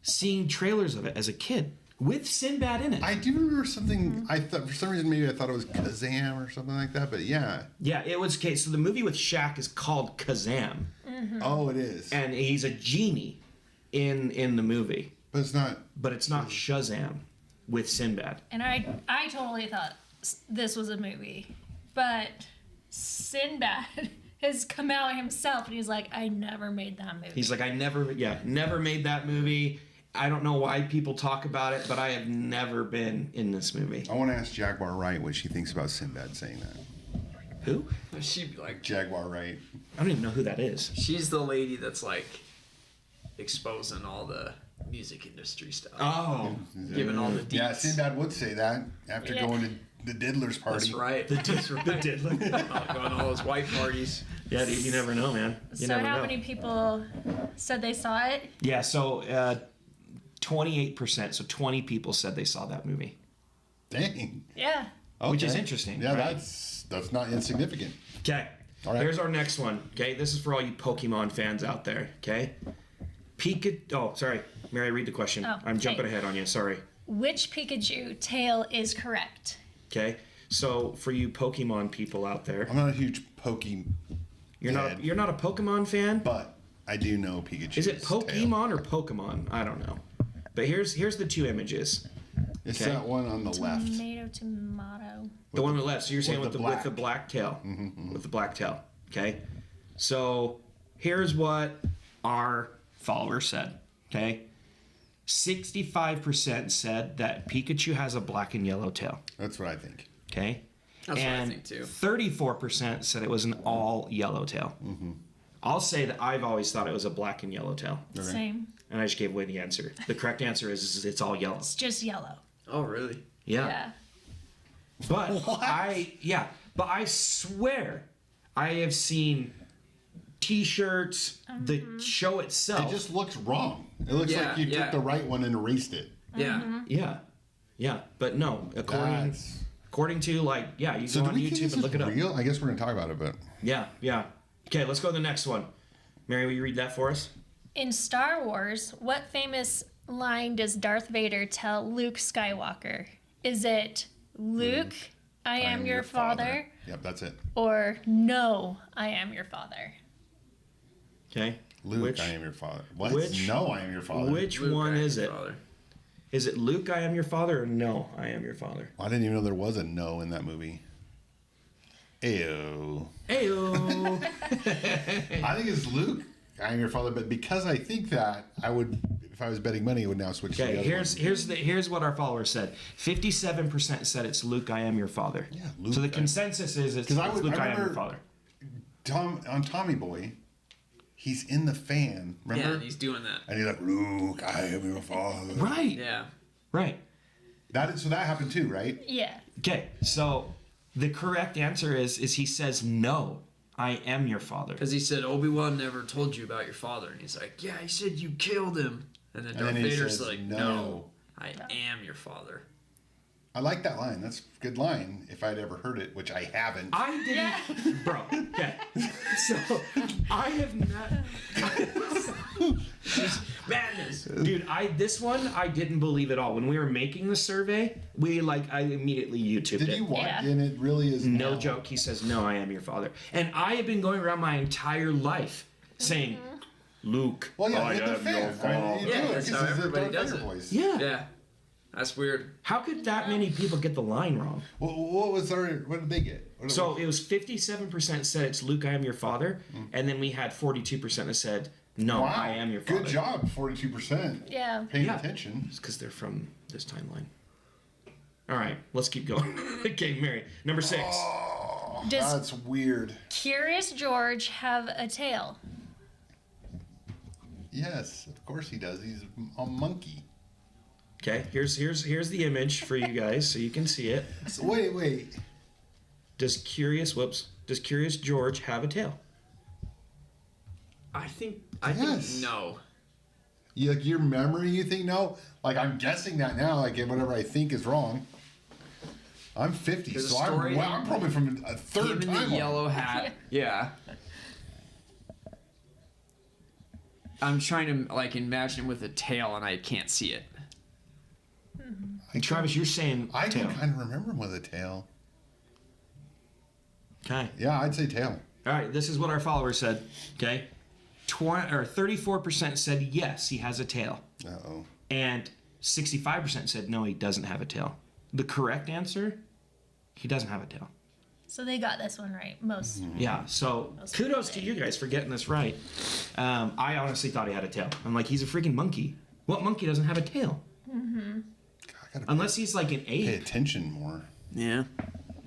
seeing trailers of it as a kid with Sinbad in it. I do remember something. I thought for some reason maybe I thought it was Kazam or something like that. But yeah. Yeah, it was okay. So the movie with Shaq is called Kazam, Oh, it is. and he's a genie in the movie, But it's not. but it's not Shazam with Sinbad. And I totally thought this was a movie. But Sinbad has come out himself and he's like, I never made that movie. He's like, I never made that movie. I don't know why people talk about it, but I have never been in this movie. I want to ask Jaguar Wright what she thinks about Sinbad saying that. Who? She'd be like, Jaguar Wright. I don't even know who that is. she's the lady that's like exposing all the music industry stuff. Oh, Giving all the deets. Yeah, Sinbad would say that after Yeah. going to the Diddler's party. That's right. That's right. the diddler. Going to all those white parties. Yeah, dude, you never know, man. You So never how know. many people said they saw it? Yeah, so 28%. So 20 people said they saw that movie, Dang. Yeah. which is Okay. interesting. Yeah, right? that's not insignificant. Okay. All right. Here's our next one. Okay, this is for all you Pokemon fans out there. Okay. Pikachu. Oh, sorry, Mary. Read the question. Oh, I'm jumping okay. ahead on you. Sorry. Which Pikachu tail is correct? Okay. So for you Pokemon people out there, I'm not a huge Pokemon, you're not a Pokemon fan. but I do know Pikachu. Is it Pokemon or Pokemon? I don't know. But here's the two images. It's Okay. that one on the left. Tomato. The one on the left. So you're saying with with the the black tail. Mm-hmm, With the black tail. Okay. So here's what our follower said. Okay. 65% said that Pikachu has a black and yellow tail. That's what I think. Okay. That's what I and think, too. 34% said it was an all yellow tail. I'll say that I've always thought it was a black and yellow tail. Same. And I just gave away the answer. The correct answer is it's all yellow. It's just yellow. Oh, really? Yeah. But I swear I have seen T-shirts, the show itself. It just looks wrong. It looks Yeah, like you yeah. took the right one and erased it. Yeah. Yeah. But no, according to like you So go do on we think YouTube this and is look it up. real? I guess we're gonna talk about it, but Yeah. Okay, let's go to the next one. Mary, will you read that for us? In Star Wars, what famous line does Darth Vader tell Luke Skywalker? Is it Luke, I am your father, Yep, that's it. or no, I am your father? Okay. Luke, I am your father. What? which- No, I am your father. Which Luke, one I am is your it? father. Is it Luke, I am your father, or no, I am your father? I didn't even know there was a no in that movie. Ayo. Ayo. I think it's Luke, I am your father, but because I think that, I would, if I was betting money, I would now switch to the Okay, other one. here's what our followers said. 57% said it's Luke, I am your father. Yeah, Luke, So the consensus is it's Luke, I am your remember father. On Tommy Boy, he's in the fan, Yeah, remember? and he's doing that. And he's like, Luke, I am your father. Right. Yeah. Right. So that happened too, right? Yeah. Okay, so the correct answer is he says no, I am your father. Because he said, Obi-Wan never told you about your father. And he's like, yeah, he said you killed him. And then Darth then he Vader's says, like, "No." no, I am your father. I like that line. That's a good line if I'd ever heard it, which I haven't. I didn't, bro. Okay, so I have not. Madness. Dude, this one I didn't believe at all. When we were making the survey, I immediately YouTubed Did it. you watch? Yeah. And it really is No now. joke. He says, "No, I am your father." And I have been going around my entire life saying, "Luke, Well, yeah, I you have am to your defend. I mean, you father." do it that's 'cause how it's a everybody Darth does Vader it. voice. Yeah. Yeah. That's weird. How could that many people get the line wrong? What did they get? So it was 57% said it's Luke, I am your father, and then we had 42% that said, "No, wow, I am your father." good job, 42%. Yeah. Paying Yeah. attention. It's because they're from this timeline. All right, let's keep going. Okay, Mary, number 6. Oh, Does- that's weird. Curious George have a tail? Yes, of course he does. He's a monkey. Okay, here's the image for you guys so you can see it. So wait. Does Curious George have a tail? I think Yes. no. Your memory, you think no? Like, I'm guessing that now, like, whatever I think is wrong. I'm 50, There's a so story- I'm probably from a third Him in time. the yellow hat. Yeah. I'm trying to imagine him with a tail and I can't see it. Travis, you're saying I tail. can kind of remember him with a tail. Okay. Yeah, I'd say tail. All right, this is what our followers said. Okay, 34% said yes, he has a tail, Uh-oh. and 65% said no, he doesn't have a tail. The correct answer, he doesn't have a tail. So they got this one right. Most. Yeah, so kudos to you guys for getting this right. I honestly thought he had a tail. I'm like, he's a freaking monkey. What monkey doesn't have a tail? I gotta Unless he's like an pay ape. attention more. Yeah.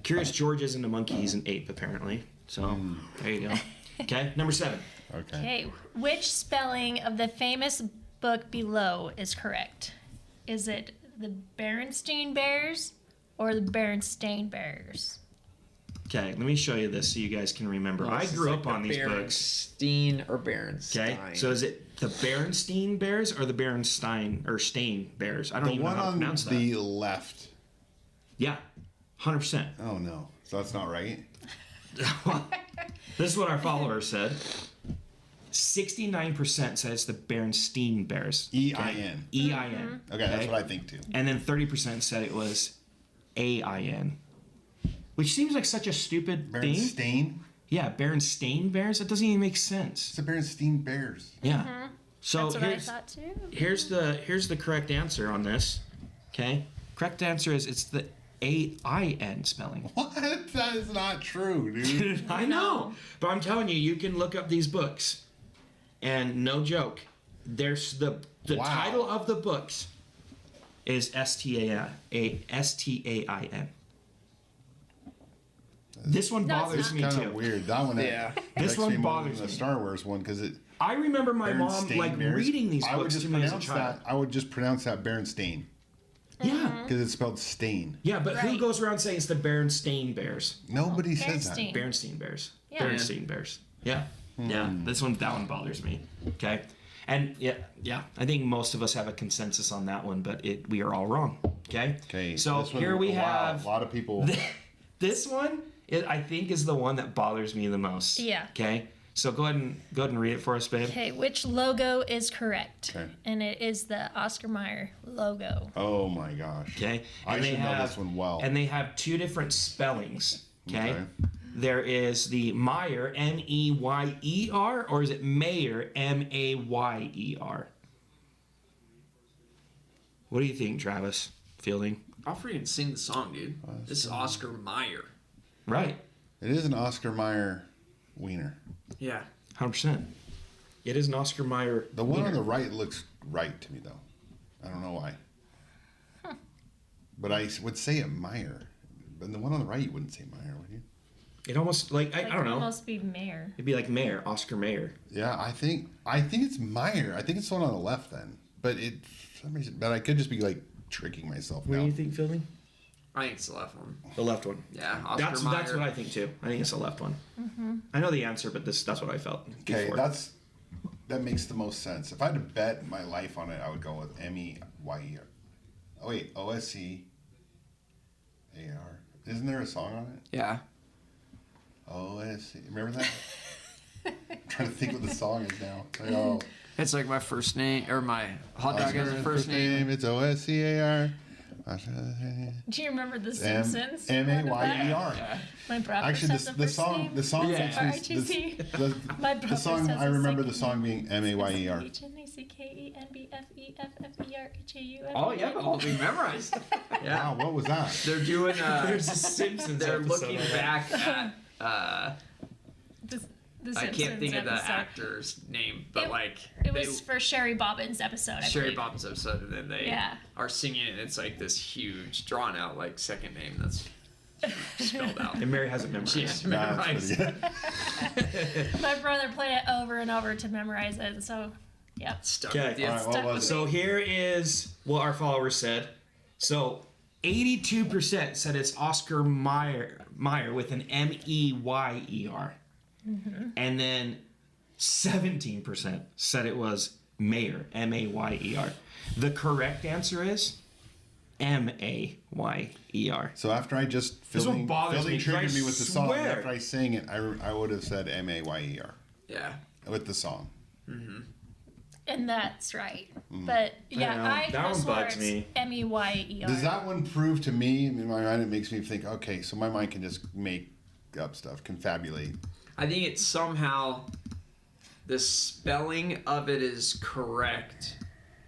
Curious George isn't a monkey, he's an ape apparently. So there you go. Okay, number 7. Okay. Okay. Which spelling of the famous book below is correct? Is it the Berenstain Bears or the Berenstain Bears? Okay, let me show you this so you guys can remember. I grew up on these books. Berenstain or Berenstain. Okay, so is it the Berenstain Bears or the Berenstain or Stain Bears? I don't The even know one how to on pronounce that. the left. Yeah, 100%. Oh, no. So that's not right? This is what our followers said. 69% said it's the Berenstain Bears. E-I-N. E-I-N. Okay, that's what I think, too. And then 30% said it was A-I-N. Which seems like such a stupid thing. Berenstain? Yeah, Berenstain Bears? That doesn't even make sense. It's the Berenstain Bears. Yeah. So That's what I thought too. here's the correct answer on this. Okay? Correct answer is it's the A-I-N spelling. What? That is not true, dude. I know. But I'm telling you, you can look up these books. And no joke, there's the Wow. title of the books is S-T-A-I-N. This one No, it's bothers not. me Kind too. of weird. That one. Yeah. This affects one me more bothers than the me. Star Wars one because it. I remember my mom Berenstain Bears. reading these I would books just to me as a pronounce child. that. I would just pronounce that Berenstain Yeah. because it's spelled stain. Yeah, but who Right. goes around saying it's the Berenstain Bears? Nobody says that. Berenstain. Berenstain Bears. Yeah. Berenstain Bears. Yeah. Yeah. That one bothers me. Okay. And yeah. I think most of us have a consensus on that one, but we are all wrong. Okay. Okay. So this one- here we wow, have a lot of people. this one. I think is the one that bothers me the most. Yeah. Okay. So go ahead and read it for us, babe. Okay, which logo is correct? Okay. And it is the Oscar Mayer logo. Oh my gosh. Okay. I And they should know have- this one well. And they have two different spellings. Okay. Okay. There is the Meyer, M-E-Y-E-R, or is it Mayer, M-A-Y-E-R? What do you think, Travis Fielding? I'll freaking sing the song, dude. This is Oscar Mayer. Right. It is an Oscar Mayer wiener. Yeah. 100%. It is an Oscar Mayer. The one on wiener. the right looks right to me though. I don't know why. But I would say it Meyer. But the one on the right you wouldn't say Meyer, would you? It almost, I don't know. Almost be Mayer. It'd be like Mayer, Oscar Mayer. Yeah, I think it's Meyer. I think it's the one on the left then. But for some reason, but I could just be like tricking myself What now. do you think, Fielding? I think it's the left one. The left one. Yeah, Oscar That's Mayer. what I think too. I think it's the left one. I know the answer, but that's what I felt. Okay, before. that makes the most sense. If I had to bet my life on it, I would go with M-E-Y-E-R. Oh wait, O-S-C-A-R. Isn't there a song on it? Yeah. O-S-C. Remember that? I'm trying to think what the song is now. Like, oh, It's like my first name, or my hot dog has a Oscar first name. It's OSCAR. Do you remember The Simpsons? MAYER. Yeah. My brother Actually, says the song, Yeah. actually, My the brother song. says I the remember second the song being MAYER. Oh yeah, all we memorized. Yeah. Wow, what was that? They're doing. There's a Simpsons They're episode looking of that. back at. The I can't Simpsons think of the episode. actor's name, but It was for Sherry Bobbins episode. I Sherry believe. Bob's episode, and then they are singing it, and it's like this huge, drawn out, like, second name that's spelled out. And Mary hasn't memorized. She has to memorize. That's pretty good. My brother played it over and over to memorize it, and so yep. Stuck Okay. with you. All right, what Stuck was with it? So here is what our followers said. So 82% said it's Oscar Mayer with an MEYER. And then 17% said it was Mayer, MAYER. The correct answer is MAYER. So after I just This one fielding bothers me, triggered 'cause me I with the song, swear- after I sang it, I would have said MAYER Yeah. with the song. And that's right. But yeah, know. I That one swore bugs it's me. MEYER. Does that one prove to me, in my mind, it makes me think, okay, so my mind can just make up stuff, confabulate. I think it's somehow the spelling of it is correct,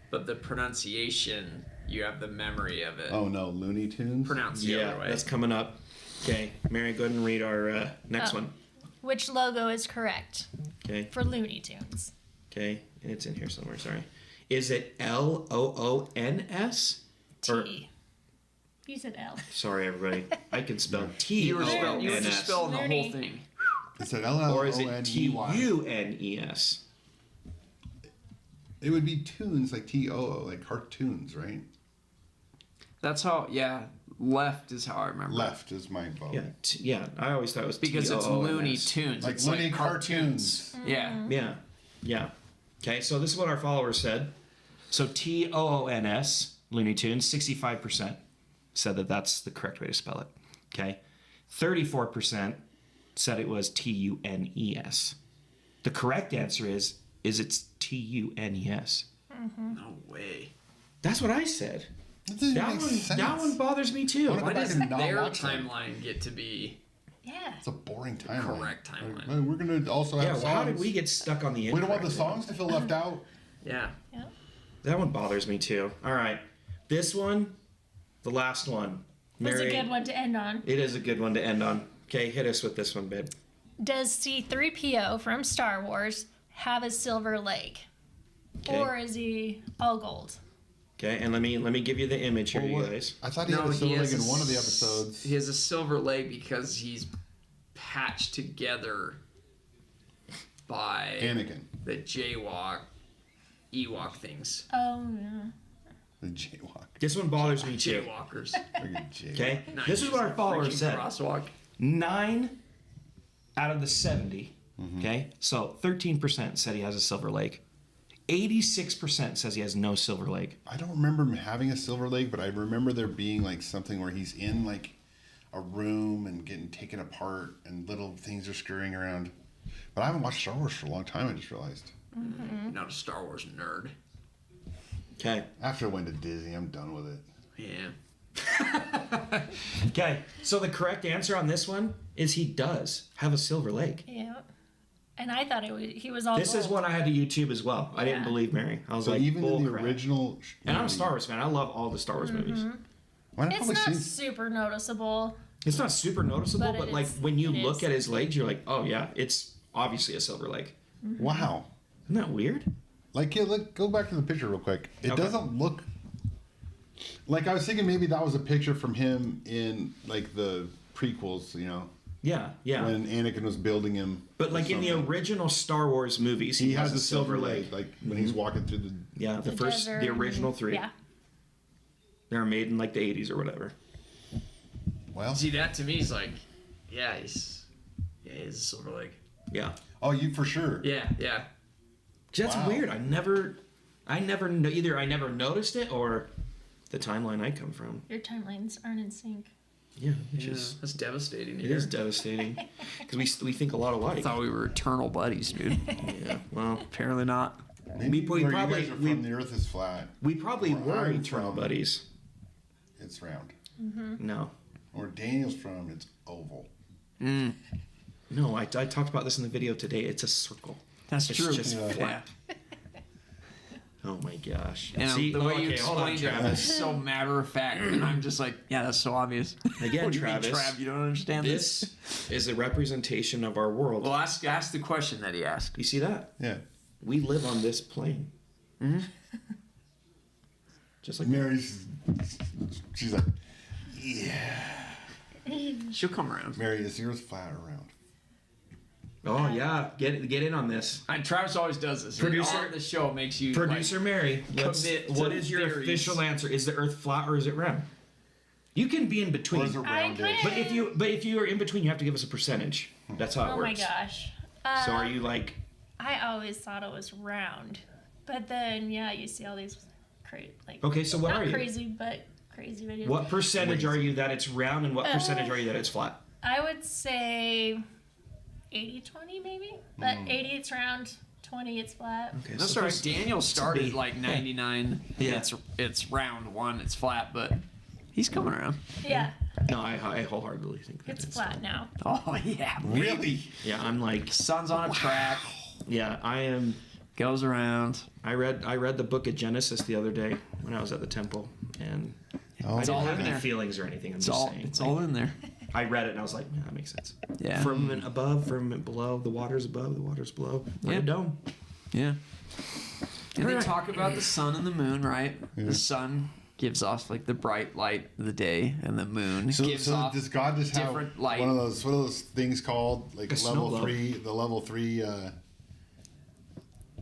but the pronunciation, you have the memory of it. Oh no, Looney Tunes? Pronounced the Yeah, other way. that's coming up. Okay, Mary, go ahead and read our next Oh. one. Which logo is correct Okay, for Looney Tunes? okay, and it's in here somewhere. Sorry, is it LOONS? Or T. You said L. sorry, everybody, I can spell You were TOONS. just spelling the whole Looney. thing. Is it Or is it LLONEY? TUNES? It would be tunes, like TOO, like cartoons, right? That's how, left is how I remember. Left is my vote. Yeah, I always thought it was Because it's TOONS. Looney Tunes. Like it's Looney like cartoons. Yeah. Yeah. Okay, so this is what our followers said. So TOONS, Looney Tunes, 65% said that that's the correct way to spell it. Okay, 34% said it was TUNES. The correct answer is it's TUNES. No way. That's what I said. That doesn't That make one, sense. that one bothers me too. What Why about does I can not their watch them? timeline get to be Yeah. It's a boring timeline. correct timeline? Like, we're gonna also have Yeah, songs. well, how did we get stuck on the We don't want the incorrect one? songs to feel left out. Yeah. That one bothers me too. All right, this one, the last one. That's a Mary, good one to end on. it is a good one to end on. Okay, hit us with this one, babe. Does C-3PO from Star Wars have a silver leg? Okay. Or is he all gold? Okay, and let me give you the image here, Well, you what- guys. I thought he had a silver leg in one of the episodes. He has a silver leg because he's patched together by Anakin. the Ewok things. Oh, yeah. The jaywalk. This one bothers me too. Jaywalkers. Like a jaywalk. Okay, Nice. this is what our followers Freaking said. Crosswalk. 9 out of the 70. Okay, so 13% said he has a silver leg. 86% says he has no silver leg. I don't remember him having a silver leg, but I remember there being like something where he's in like a room and getting taken apart and little things are scurrying around. But I haven't watched Star Wars for a long time, I just realized. Not a Star Wars nerd. Okay, After I went to Disney, I'm done with it. Yeah. okay. So the correct answer on this one is he does have a silver leg. Yeah. And I thought he was all This gold. is what I had to YouTube as well. I didn't Yeah. believe Mary. I was So like, even in bull the crap. original... And I'm a Star Wars fan. I love all the Star Wars movies. I've It's probably not seen... super noticeable. It's not super noticeable, But but, it like is- when you it look is. at his legs, you're like, oh yeah, it's obviously a silver leg. Wow. Isn't that weird? Like, yeah, look, go back to the picture real quick. It Okay. doesn't look... Like, I was thinking maybe that was a picture from him in, like, the prequels, you know? Yeah, yeah. When Anakin was building him. But or like in the something. original Star Wars movies, He has a silver leg, like when he's walking through the... Yeah, the first, desert the original three. Yeah. They were made in like the 80s or whatever. Well... See, that to me is like, he has a silver leg. Yeah. Oh, you for sure. Yeah, yeah. That's Wow. weird. I never either I never noticed it or the timeline I come from. Your timelines aren't in sync. Yeah, which is That's devastating. it is devastating because we think a lot I alike. thought we were eternal buddies, dude. Yeah. Well, Apparently not. Maybe we where you probably- guys are we- from, the Earth is flat. We probably Where were I'm eternal from, buddies. It's round. No. Where Daniel's from, it's oval. No, I talked about this in the video today. It's a circle. That's It's true. just Yeah. flat. Oh my gosh. And See, the way you okay, hold on, explained it Travis. was so matter of fact, and I'm just like, yeah, that's so obvious. Again, What do you mean, Travis, Trav, you don't understand this? This is a representation of our world. Well, ask the question that he asked. You see that? Yeah. We live on this plane. Just like Mary's, she's like, yeah. She'll come around. Mary, is yours flat or round? Oh yeah, get in on this. And Travis always does this. Producer- All of the show makes you Producer like, Mary, commit to what is your theories. official answer? Is the Earth flat or is it round? You can be in Or between. is it rounded? kinda- But if you are in between, you have to give us a percentage. That's how it Oh works. my gosh. So are you like? I always thought it was round, but then you see all these Okay, so what not are you? crazy, but crazy videos. What percentage are you that it's round, and what percentage are you that it's flat? I would say 80-20 maybe, but 80 it's round, 20 it's flat. Okay, That's so right. first- Daniel started be- like 99. Yeah. It's round one. It's flat, but he's coming around. Yeah, No, I wholeheartedly think that it's flat now. Oh yeah, Really? Yeah, I'm like, sun's on a track, yeah, I am. goes around. I read the book of Genesis the other day when I was at the temple, and Oh, I It's didn't all have in any there. feelings or anything. I'm It's just all saying. it's like, all in there. I read it and I was like, yeah, that makes sense. Yeah. Firmament above, firmament below. The waters above, the waters below. Like Yeah. a dome. Yeah. And they Alright. talk about the sun and the moon, right? The sun gives off like the bright light of the day, and the moon gives So off does God just have different light. one of those what are those things called like A snow level globe. 3? The level 3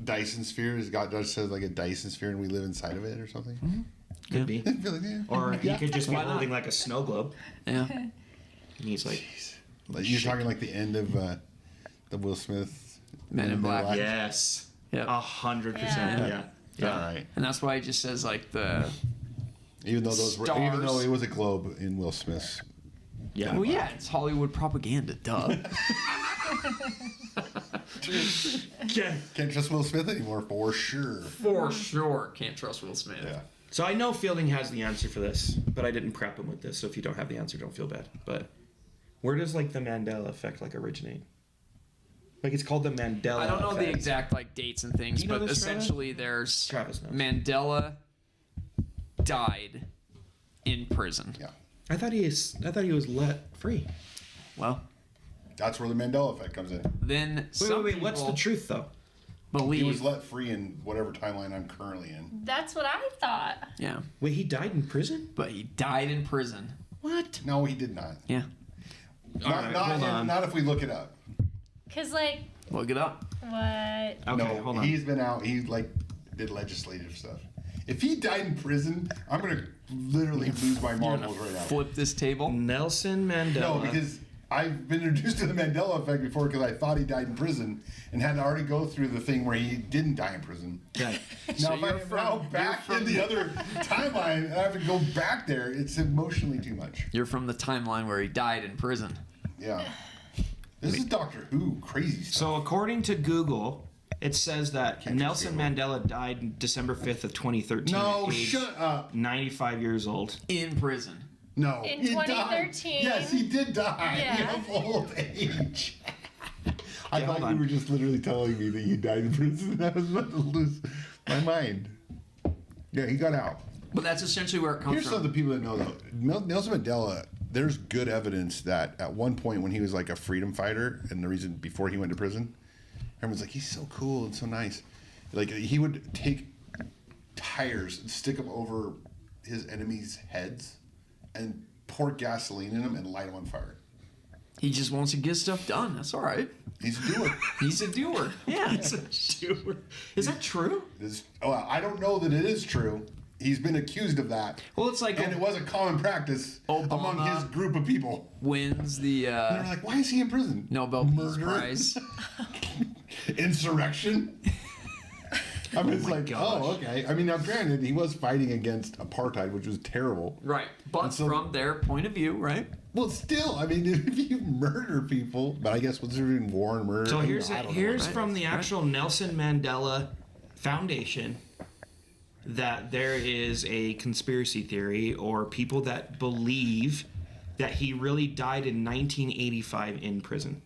Dyson sphere is God just says like a Dyson sphere, and we live inside of it or something. Could be. I feel like, yeah. Or he could just be Why not? holding like a snow globe. Yeah. And he's like, Like you're talking like the end of the Will Smith Men in Black. yes. Yep. 100%. Yeah. Yeah. All right. And that's why he just says like the Even though even though Stars. it was a globe in Will Smith's. Yeah. well, yeah, it's Hollywood propaganda, duh. Okay. Can't trust Will Smith anymore for sure. For sure, can't trust Will Smith. Yeah. So I know Fielding has the answer for this, but I didn't prep him with this. So if you don't have the answer, don't feel bad. But where does like the Mandela effect like originate? Like it's called the Mandela. I don't know the effect. exact like dates and things, Do you know but this, Travis? essentially there's Travis knows. Mandela died in prison. Yeah. I thought he was let free. Well, That's where the Mandela effect comes in. then Wait, some wait, what's the people truth though? He was believe. let free in whatever timeline I'm currently in. That's what I thought. Yeah, Wait, he died in prison? but he died in prison. What? No, he did not. Yeah, Not if we look it up. Cause like look it up. what? Okay, No, hold on. he's been out. He like did legislative stuff. If he died in prison, I'm gonna literally lose my marbles right now. Flip this table. Nelson Mandela. No, because I've been introduced to the Mandela effect before because I thought he died in prison and had to already go through the thing where he didn't die in prison. Okay. Now, if you're I am now back in the other timeline and I have to go back there, it's emotionally too much. You're from the timeline where he died in prison. Yeah. This is Doctor Who crazy stuff. So according to Google, it says that Can't trust Nelson Google. Mandela died December 5th of 2013. No, at age shut up. 95 years old. In prison. No. In he died. 2013. Yes, he did die Yeah. of old age. I Okay, thought hold on. you were just literally telling me that he died in prison and I was about to lose my mind. Yeah, he got out. But that's essentially where it comes Here's some from. of the people that know though. Nelson Mandela, there's good evidence that at one point when he was like a freedom fighter, and the reason before he went to prison, everyone's like, he's so cool and so nice. Like he would take tires and stick them over his enemies' heads and pour gasoline in them and light them on fire. He just wants to get stuff done. That's all right. He's a doer. He's a doer. Yeah. Is that true? I don't know that it is true. He's been accused of that. Well, it's like And it was a common practice among Obama. his group of people. wins the And they're like, why is he in prison? Nobel Peace Murder? Prize. Insurrection? I mean, it's like, gosh. oh, okay. I mean, now granted, he was fighting against apartheid, which was terrible. Right. But And so- from their point of view, right? Well, still, I mean, if you murder people, but I guess what's there in war and murder? So I here's don't know. here's right? from the Right. actual Nelson Mandela foundation that there is a conspiracy theory or people that believe that he really died in 1985 in prison.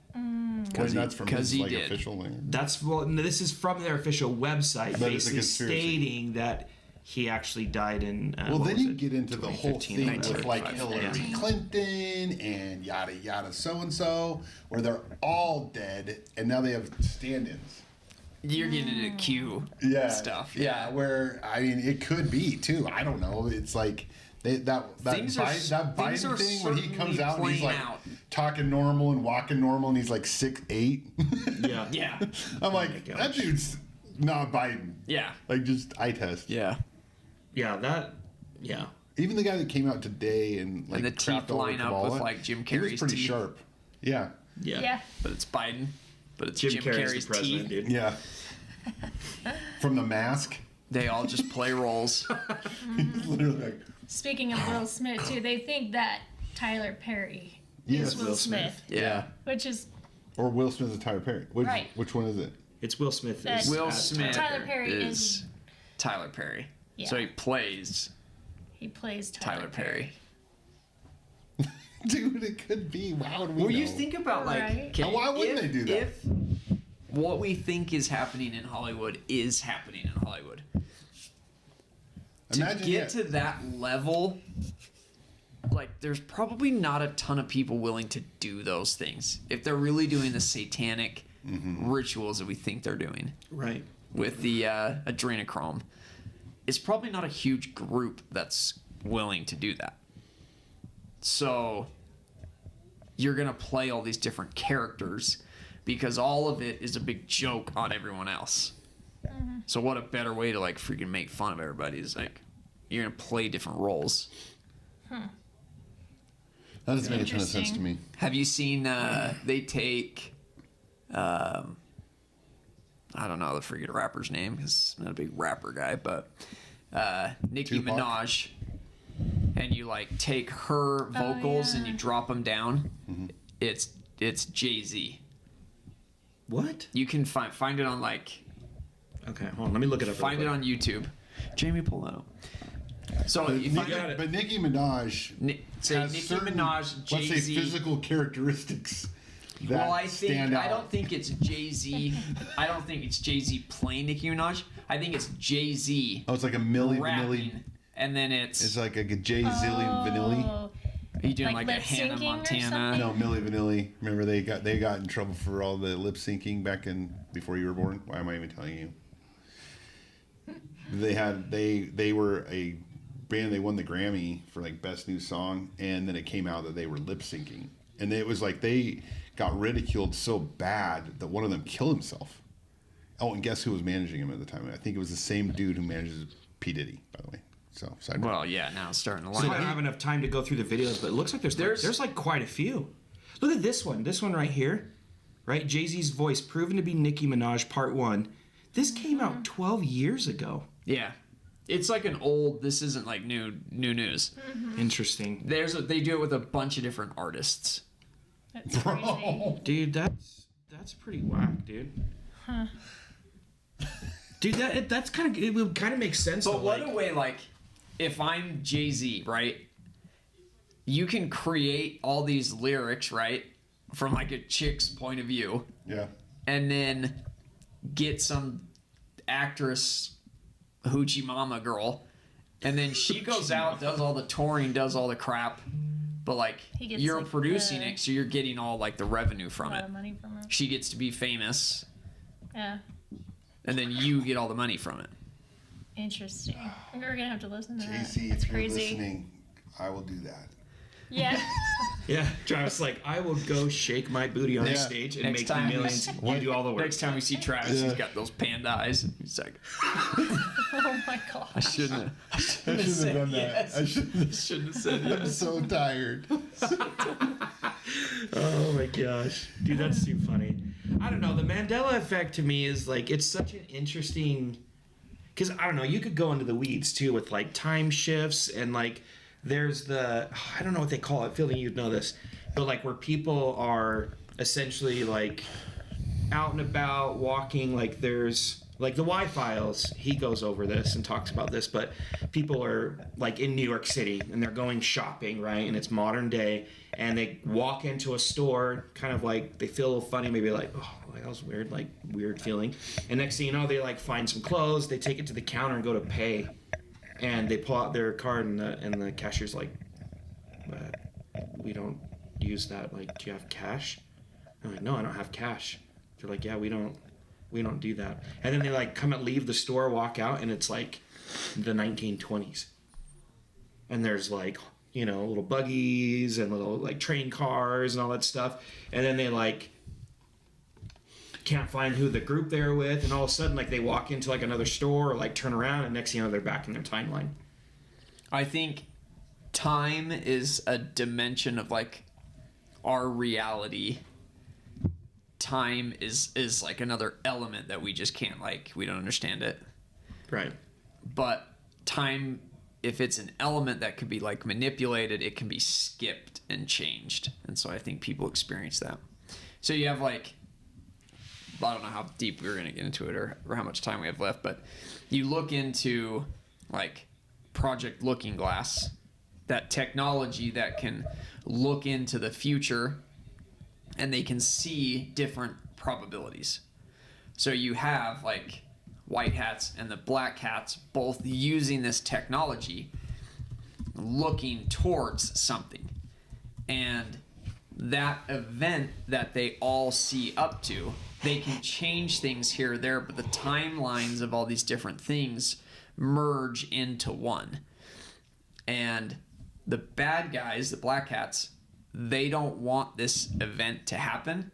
Well, that's from his he like did. official thing. This is from their official website, But it's a basically conspiracy. stating that he actually died in. Well, what then was you it? get into the whole 2015, thing with like 1935. Hillary Clinton and yada yada so and so, where they're all dead and now they have stand-ins. You're getting into Q stuff. Yeah, where I mean, it could be too. I don't know. It's like that Things are- Biden things are thing when he comes certainly out and he's like playing out. talking normal and walking normal and he's like 6'8". Yeah. Yeah. I'm like, gosh. that dude's not Biden. Yeah. Like just eye test. Yeah. Yeah. Even the guy that came out today and like And the teeth crapped all over line up Kabbalah, with, like, Jim he was Carrey's pretty teeth. sharp. Yeah. Yeah. But it's Biden. But it's Jim, Jim Carrey's Carrey's the president, teeth. dude. Yeah. From The Mask. They all just play roles. He's literally like, Speaking of Will Smith, too, they think that Tyler Perry yes, is Will Smith, Yeah. which is Or Will Smith is Tyler Perry. Right. Which one is it? It's Will Smith. That- Will as Smith Tyler Perry is is- Tyler Perry. Yeah. So he plays he plays Tyler Perry. Dude, it could be. How would we Well, know? you think about like, Right. okay, Why wouldn't they do that? If what we think is happening in Hollywood is happening in Hollywood, Imagine to get to that level, like there's probably not a ton of people willing to do those things if they're really doing the satanic rituals that we think they're doing Right. with the adrenochrome. It's probably not a huge group that's willing to do that. So you're going to play all these different characters because all of it is a big joke on everyone else. So what a better way to like freaking make fun of everybody is like you're going to play different roles. that doesn't make a ton of sense to Interesting. me. Have you seen they take I don't know the freaking rapper's name because I'm not a big rapper guy, but Nicki Tupac? Minaj, and you like take her vocals and you yeah. drop them down. It's Jay-Z. What? You can find it on like Okay, hold on. Let me look it up. find it on YouTube. Jamie, pull that up. So if you got it. But Nicki Minaj say has Nicki certain, Minaj, let's say, Jay-Z. physical characteristics that Well, I stand think out. I don't think it's Jay-Z. I don't think it's Jay-Z playing Nicki Minaj. I think it's Jay-Z Oh, it's like a Milli Vanilli. rapping, and then It's like a Jay Zilly Vanilli. Oh, are you doing like like, a lip Hannah syncing or Montana? something? No, Milli Vanilli. Remember they got in trouble for all the lip syncing back in before you were born. Why am I even telling you? They were a band. They won the Grammy for like best new song, and then it came out that they were lip syncing, and it was like they got ridiculed so bad that one of them killed himself. Oh, and guess who was managing him at the time? I think it was the same dude who manages P Diddy, by the way. So, sidebar. Well, yeah, now it's starting to So I line don't up. have enough time to go through the videos, but it looks like there's like quite a few. Look at this one. This one right here. Right? Jay-Z's voice proven to be Nicki Minaj part 1. This came out 12 years ago. Yeah, it's like an old. This isn't like new news. Interesting. They do it with a bunch of different artists. that's crazy. Dude, that's pretty whack, dude. Huh. Dude, that's kind of it would kind of make sense. But though, what like, a way, like, if I'm Jay-Z, right? You can create all these lyrics, right? From like a chick's point of view, Yeah. and then get some actress hoochie mama girl, and then she goes out, does all the touring, does all the crap, but like He gets, you're like, producing the- it, so you're getting all like the revenue A from lot it. of money from it. She gets to be famous, Yeah. and then you get all the money from it. Interesting. We're gonna have to listen to that. JC, That's if you're crazy. listening, I will do that. Yeah. yeah, Travis, like I will go shake my booty on Yeah. stage and Next make time millions. You do all the work. Next time we see Travis, Yeah. he's got those panda eyes. And he's like, Oh my I gosh. shouldn't I shouldn't have done that. yes. I shouldn't. Shouldn't have said I'm yes. so tired. Oh my gosh. Dude, that's too funny. I don't know. The Mandela effect to me is like, it's such an interesting. Because I don't know, you could go into the weeds too with like time shifts and like there's the. I don't know what they call it. Feeling you'd know this. But like where people are essentially like out and about walking, like there's Like the Y-Files, he goes over this and talks about this, but people are like in New York City and they're going shopping, right? And it's modern day, and they walk into a store, kind of like they feel a little funny, maybe like, oh, like, that was weird, like weird feeling. And next thing you know, they like find some clothes, they take it to the counter and go to pay, and they pull out their card, and the cashier's like, we don't use that. Like, do you have cash? I'm like, no, I don't have cash. They're like, yeah, we don't do that. And then they like leave the store, walk out, and it's like the 1920s. And there's like, you know, little buggies and little like train cars and all that stuff. And then they like can't find who the group they're with, and all of a sudden like they walk into like another store or like turn around, and next thing you know they're back in their timeline. I think time is a dimension of like our reality. Time is like another element that we just can't, like, we don't understand it. Right. But time, if it's an element that could be like manipulated, it can be skipped and changed. And so I think people experience that. So you have like, I don't know how deep we're going to get into it or how much time we have left, but you look into like Project Looking Glass, that technology that can look into the future, and they can see different probabilities. So you have like white hats and the black hats both using this technology, looking towards something. And that event that they all see up to, they can change things here or there, but the timelines of all these different things merge into one. And the bad guys, the black hats, they don't want this event to happen,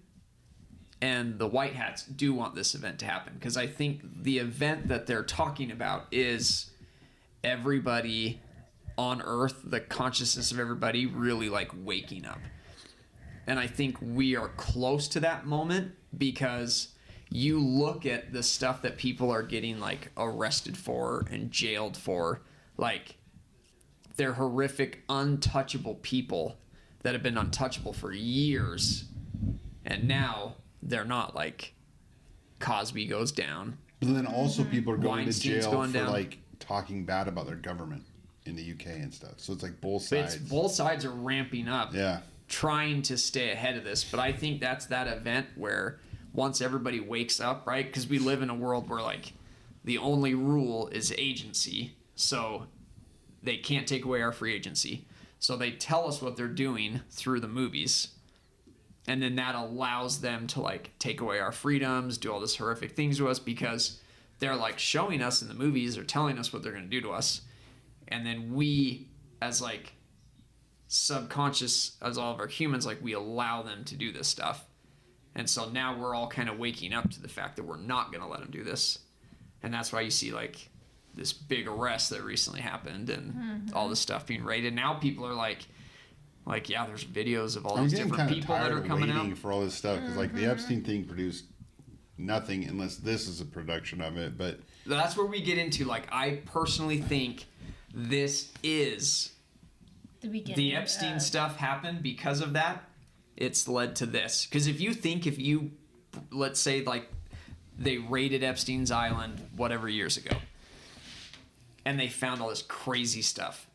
and the white hats do want this event to happen, because I think the event that they're talking about is everybody on Earth, the consciousness of everybody really like waking up. And I think we are close to that moment, because you look at the stuff that people are getting like arrested for and jailed for, like they're horrific, untouchable people that have been untouchable for years, and now they're not. Like Cosby goes down, but then also people are going Weinstein's to jail going for down. like talking bad about their government in the UK and stuff. So it's like both But sides. both sides are ramping up, Yeah. trying to stay ahead of this. But I think that's that event where once everybody wakes up, right? Because we live in a world where like the only rule is agency, so they can't take away our free agency. So they tell us what they're doing through the movies, and then that allows them to like take away our freedoms, do all this horrific things to us, because they're like showing us in the movies or telling us what they're going to do to us. And then we, as like subconscious, as all of our humans, like we allow them to do this stuff. And so now we're all kind of waking up to the fact that we're not going to let them do this. And that's why you see like this big arrest that recently happened and all this stuff being raided. Now people are like, yeah, there's videos of all I'm these getting different kind of people that tired are of coming waiting out. for all this stuff, because like the Epstein thing produced nothing unless this is a production of it. But That's where we get into, like, I personally think this is The beginning. the Epstein stuff happened because of that. It's led to this. Because if you, let's say, like, they raided Epstein's Island whatever years ago, and they found all this crazy stuff,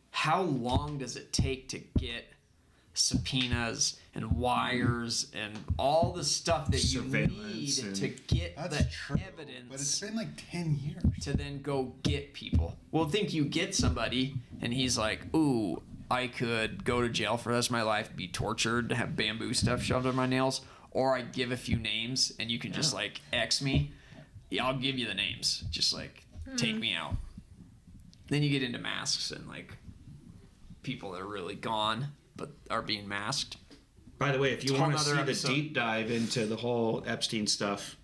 how long does it take to get subpoenas and wires and all the stuff that you Surveillance need to get that's the true. evidence? But it's been like 10 years. To then go get people. Well, think you get somebody and he's like, ooh, I could go to jail for the rest of my life, be tortured, have bamboo stuff shoved on my nails, or I give a few names and you can just like X me. Yeah, I'll give you the names. Just like take me out. Then you get into masks and like people that are really gone but are being masked. By the way, if you Whole want to nother see the episode. deep dive into the whole Epstein stuff,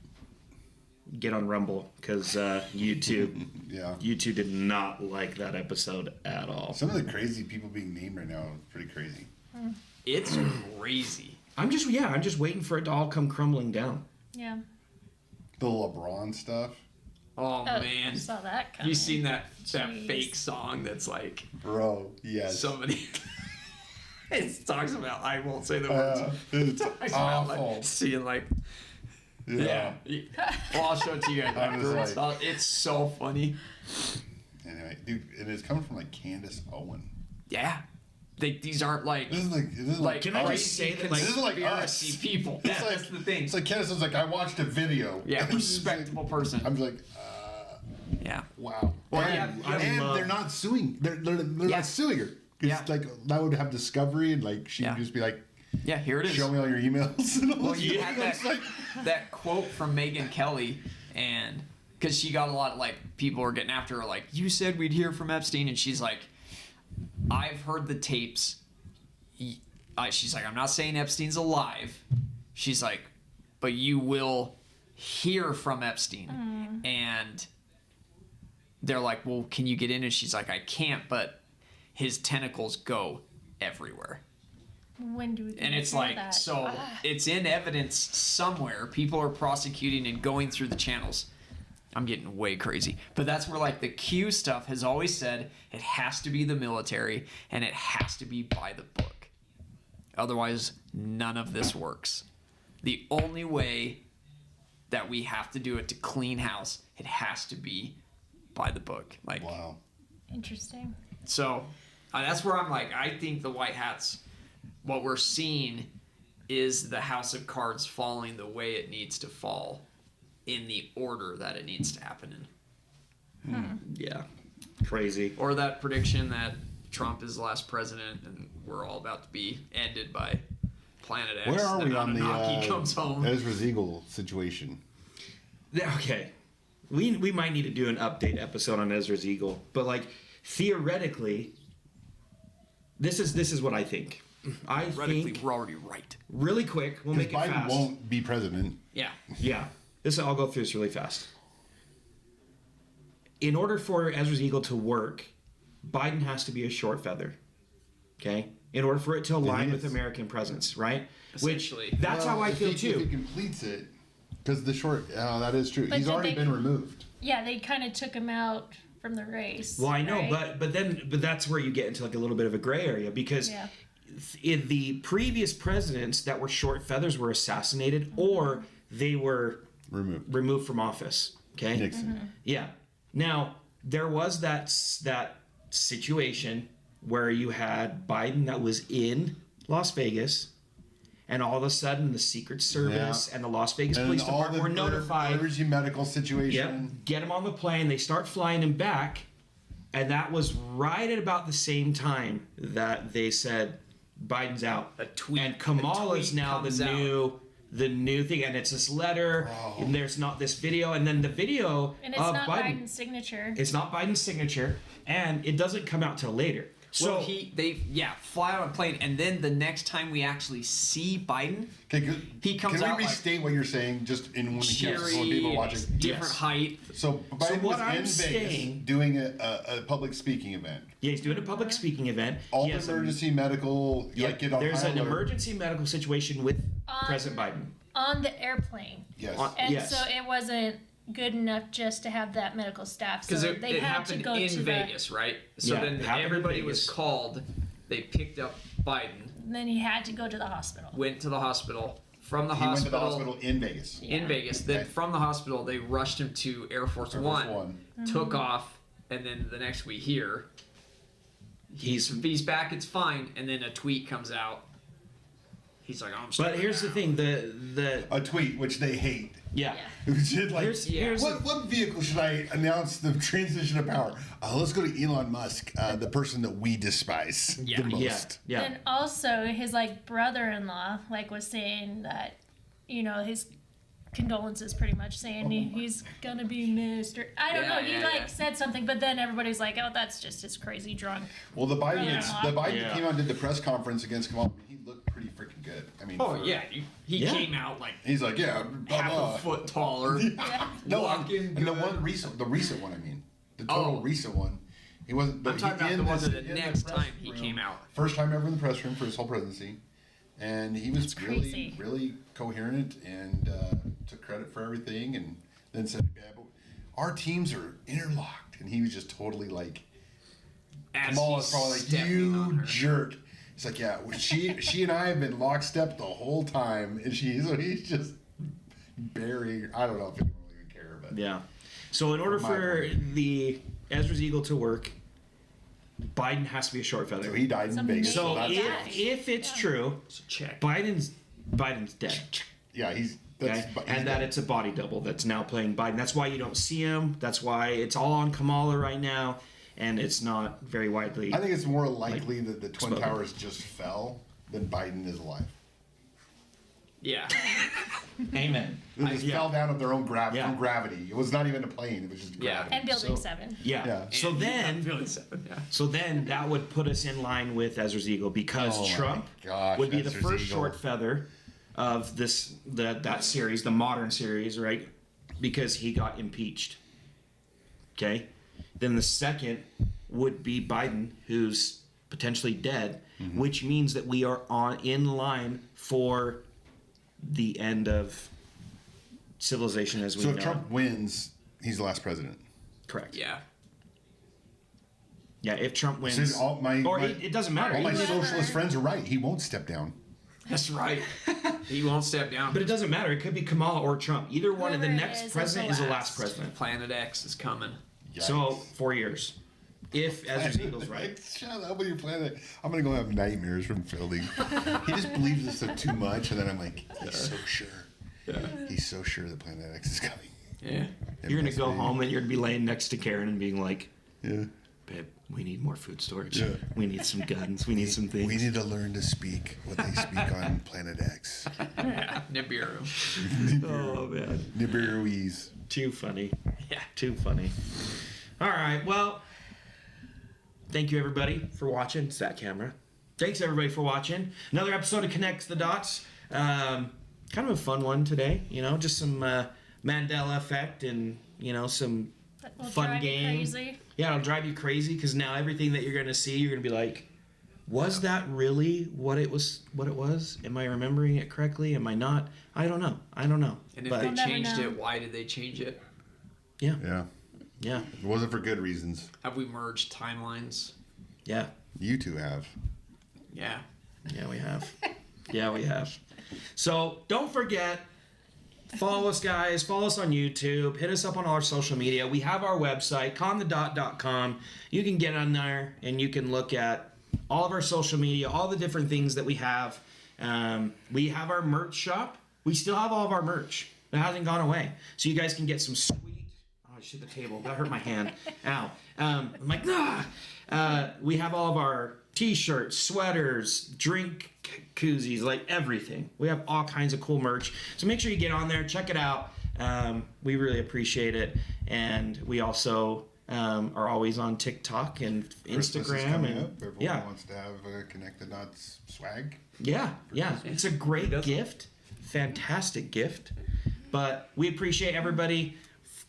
get on Rumble, because YouTube Yeah. YouTube did not like that episode at all. Some of the crazy people being named right now are pretty crazy. It's crazy. I'm just waiting for it to all come crumbling down. Yeah. The LeBron stuff. Oh, I man. saw that coming. You seen that Jeez. fake song that's like Bro, yes. somebody it talks about, I won't say the words. It's Talks about, awful. like, seeing like Yeah. Well, I'll show it to you guys I'm just afterwards. like- It's so funny. Anyway, dude, and it's coming from like Candace Owen. Yeah. These aren't like This is like Can I just crazy say that, like, this is like conspiracy us. people. It's Yeah, like, that's the thing. It's like Candace was like, I watched a video. Yeah, And it's just like- respectable person. I'm just like, Yeah. wow. Well, and yeah, I love- they're not suing. They're Yeah. not suing her. 'Cause, Yeah. like that would have discovery, and like she'd Yeah. just be like, Yeah, here it is. show me all your emails. And all Well, this you stuff. had It's like, that quote from Megyn Kelly, and because she got a lot, like, people were getting after her, like, you said we'd hear from Epstein, and she's like, I've heard the tapes. She's like, I'm not saying Epstein's alive. She's like, but you will hear from Epstein. And they're like, well, can you get in? And she's like, I can't, but his tentacles go everywhere. When do we? And it's hear like, that? so it's in evidence somewhere. People are prosecuting and going through the channels. I'm getting way crazy. But that's where, like, the Q stuff has always said it has to be the military and it has to be by the book. Otherwise, none of this works. The only way that we have to do it to clean house, it has to be by the book. Like, wow. Interesting. so that's where I'm like, I think the White Hats, what we're seeing is the House of Cards falling the way it needs to fall in the order that it needs to happen in. Yeah. Crazy. Or that prediction that Trump is the last president and we're all about to be ended by Planet X. Where are and we on the Anunnaki comes home. Ezra Ziegel situation? Okay. We might need to do an update episode on Ezra Ziegel, but like theoretically, this is what I think. I Theoretically, think we're already right. really quick. We'll Because make it Biden fast. won't be president. Yeah. Yeah. I'll go through this really fast. In order for Ezra Ziegel to work, Biden has to be a short feather. Okay? In order for it to align with is. American presence, right? Which Essentially. that's how I feel If he too. completes it, because the short, that is true. But He's did already they- been removed. Yeah, they kind of took him out from the race. Well, I know, right? but that's where you get into like a little bit of a gray area because Yeah. in the previous presidents that were short feathers were assassinated or they were Removed. from office. Okay. Nixon. Yeah. Now there was that situation where you had Biden that was in Las Vegas, and all of a sudden the Secret Service and the Las Vegas Police all Department were notified. emergency medical Yep. situation. Get him on the plane. They start flying him back, and that was right at about the same time that they said Biden's out. A tweet- And Kamala's a tweet now comes the new thing, and it's this letter, Bro. and there's not this video, and then the video And it's of not Biden. Biden's signature. It's not Biden's signature, and it doesn't come out till later. So So they fly on a plane, and then the next time we actually see Biden, Okay, good. He comes Can out we like restate what you're saying just in one cheery, when people are watching? different Yes. height. So Biden what was I'm in Vegas saying- doing a public speaking event. yeah, he's doing a public speaking event. All He the has a- emergency medical, yeah, like get on there's high an alert. emergency medical situation with President Biden. On the airplane. Yes. On- And Yes. so it wasn't good enough just to have that medical staff. So Because they it had happened to go in to Vegas, right? So Yeah, it then happened in everybody was Vegas. called. They picked up Biden, then he had to go to the hospital. went to the hospital. From the He went to hospital, the hospital in Vegas. Yeah. in Vegas. Then Okay. from the hospital, they rushed him to Air Force Air One, Force One. took off, and then the next we hear, he's back. It's fine. And then a tweet comes out. He's like, I'm. But here's the thing: the A tweet which they hate. yeah. Which is like, Here's what vehicle should I announce the transition of power? Let's go to Elon Musk, the person that we despise Yeah, the yeah, most. yeah. And also his brother-in-law was saying that, his condolences pretty much saying he's gonna be missed, or I don't Yeah, know, he yeah, yeah. said something, but then everybody's like, oh, that's just his crazy drunk. Well, the Biden Yeah. that Yeah. came out and did the press conference against Kamala. He looked pretty freaking good. I mean, Oh yeah, he Yeah. came out like He's like, yeah, blah, half blah. a foot taller. No, walking and the good. recent one. I mean, the total Oh. recent one. He wasn't. But I'm talking he, about in the one this- that in the the next press time he room, came out. First time ever in the press room for his whole presidency, and he was That's really, crazy. really coherent and took credit for everything, and then said, "Yeah, but our teams are interlocked," and he was just totally like, As Kamala's he's probably like, stepping on "You her. jerk." It's like, yeah, she and I have been lockstep the whole time, and he's just bury. I don't know if anyone will even care, but Yeah. So in order for the Ezra's Eagle to work, Biden has to be a short feather. So he died in Vegas. So that's if it's true, check. Biden's dead. yeah, he's Okay? And that it's a body double that's now playing Biden. That's why you don't see him. That's why it's all on Kamala right now, and it's not very widely. I think it's more likely that the Twin spoken. Towers just fell than Biden is alive. Yeah. Amen. They just fell down of their own Yeah. from gravity. It was not even a plane. It was just Yeah. gravity. And Building 7. Yeah. Yeah. So then, Yeah. that would put us in line with Ezra's Eagle because Oh my Trump gosh, would be the Ezra's first Eagle. short feather of that series, the modern series, right? Because he got impeached. Okay. Then the second would be Biden, who's potentially dead, Mm-hmm. which means that we are in line for the end of civilization as we So know if Trump wins, he's the last president. it. Correct. Yeah. Yeah, if Trump wins, So it doesn't matter. All my Whoever- socialist friends are right. He won't step down. That's right. He won't step down. But it doesn't matter. It could be Kamala or Trump. Either one of the Whoever it next is president is the the last last. president. Planet X is coming. So 4 years, if Ezra's Eagle's right. Shut up with your planet. I'm gonna go have nightmares from Fielding. He just believes this stuff too much, and then I'm like, he's so sure. Yeah. He's so sure that Planet X is coming. Yeah. It You're gonna must go be. home and you're gonna be laying next to Karen and being like, Yeah. "Babe, we need more food storage. Yeah. We need some guns. We need some things." We need to learn to speak what they speak on Planet X. Yeah. Nibiru. Oh man, Nibiruese. too funny. Yeah. Too funny. All right, well, thank you everybody for watching. It's that camera. Thanks everybody for watching. Another episode of Connects the Dots. Kind of a fun one today. You know, just some Mandela Effect and some That will fun drive you game. crazy. Yeah, it'll drive you crazy because now everything that you're gonna see, you're gonna be like, was that really what it was? What it was? Am I remembering it correctly? Am I not? I don't know. And if But they We'll never changed know. it, why did they change it? yeah, Yeah. yeah, It wasn't for good reasons. Have we merged timelines? yeah, You two have. Yeah. yeah. We have. Yeah, we have. So don't forget. Follow us, guys. Follow us on YouTube. Hit us up on all our social media. We have our website, conthedot.com. You can get on there and you can look at all of our social media, all the different things that we have. We have our merch shop. We still have all of our merch. It hasn't gone away. So you guys can get some sweet... Oh, I shit the table. That hurt my hand. Ow. I'm like, nah. We have all of our t-shirts, sweaters, drink koozies, like everything. We have all kinds of cool merch. So make sure you get on there, check it out. We really appreciate it. And we also are always on TikTok and Christmas is Instagram. coming And up. Everyone yeah, wants to have Connect the Dots swag. yeah. It's a great doesn't? gift. Fantastic gift. But we appreciate everybody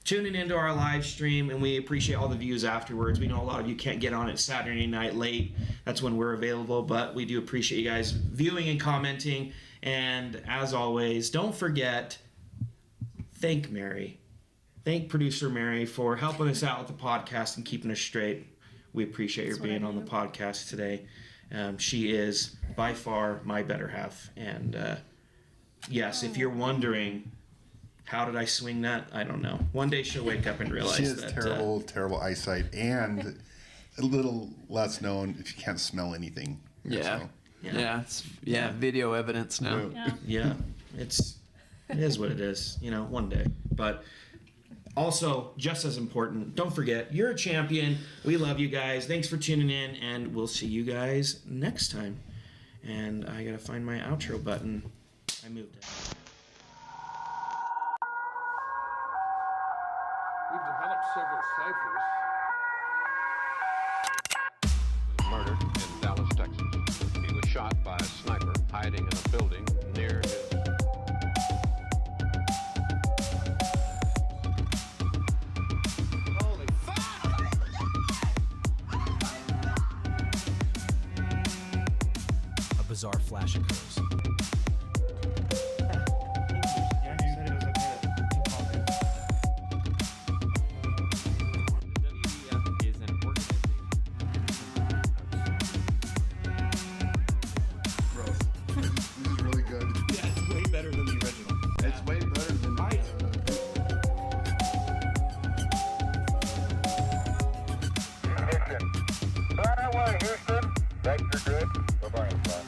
tuning into our live stream, and we appreciate all the views afterwards. We know a lot of you can't get on it Saturday night late. That's when we're available, but we do appreciate you guys viewing and commenting. And as always, don't forget, thank Mary. Thank producer Mary for helping us out with the podcast and keeping us straight. We appreciate her That's what being I on the do. podcast today. She is by far my better half. And yes, if you're wondering, how did I swing that? I don't know. One day she'll wake up and realize She has that. terrible eyesight, and a little less known if you can't smell anything. Yeah. So, Yeah. It's video evidence now. yeah. Yeah. Yeah, it is what it is. One day. But also, just as important, don't forget, you're a champion. We love you guys. Thanks for tuning in, and we'll see you guys next time. And I gotta find my outro button. I moved it. We've developed several ciphers. Murdered in Dallas, Texas. He was shot by a sniper hiding in a building near his... Holy fuck! A bizarre flash occurs. This is really good. Yeah, it's way better than the original. It's way better than 1, Houston. Vector good. Bye-bye.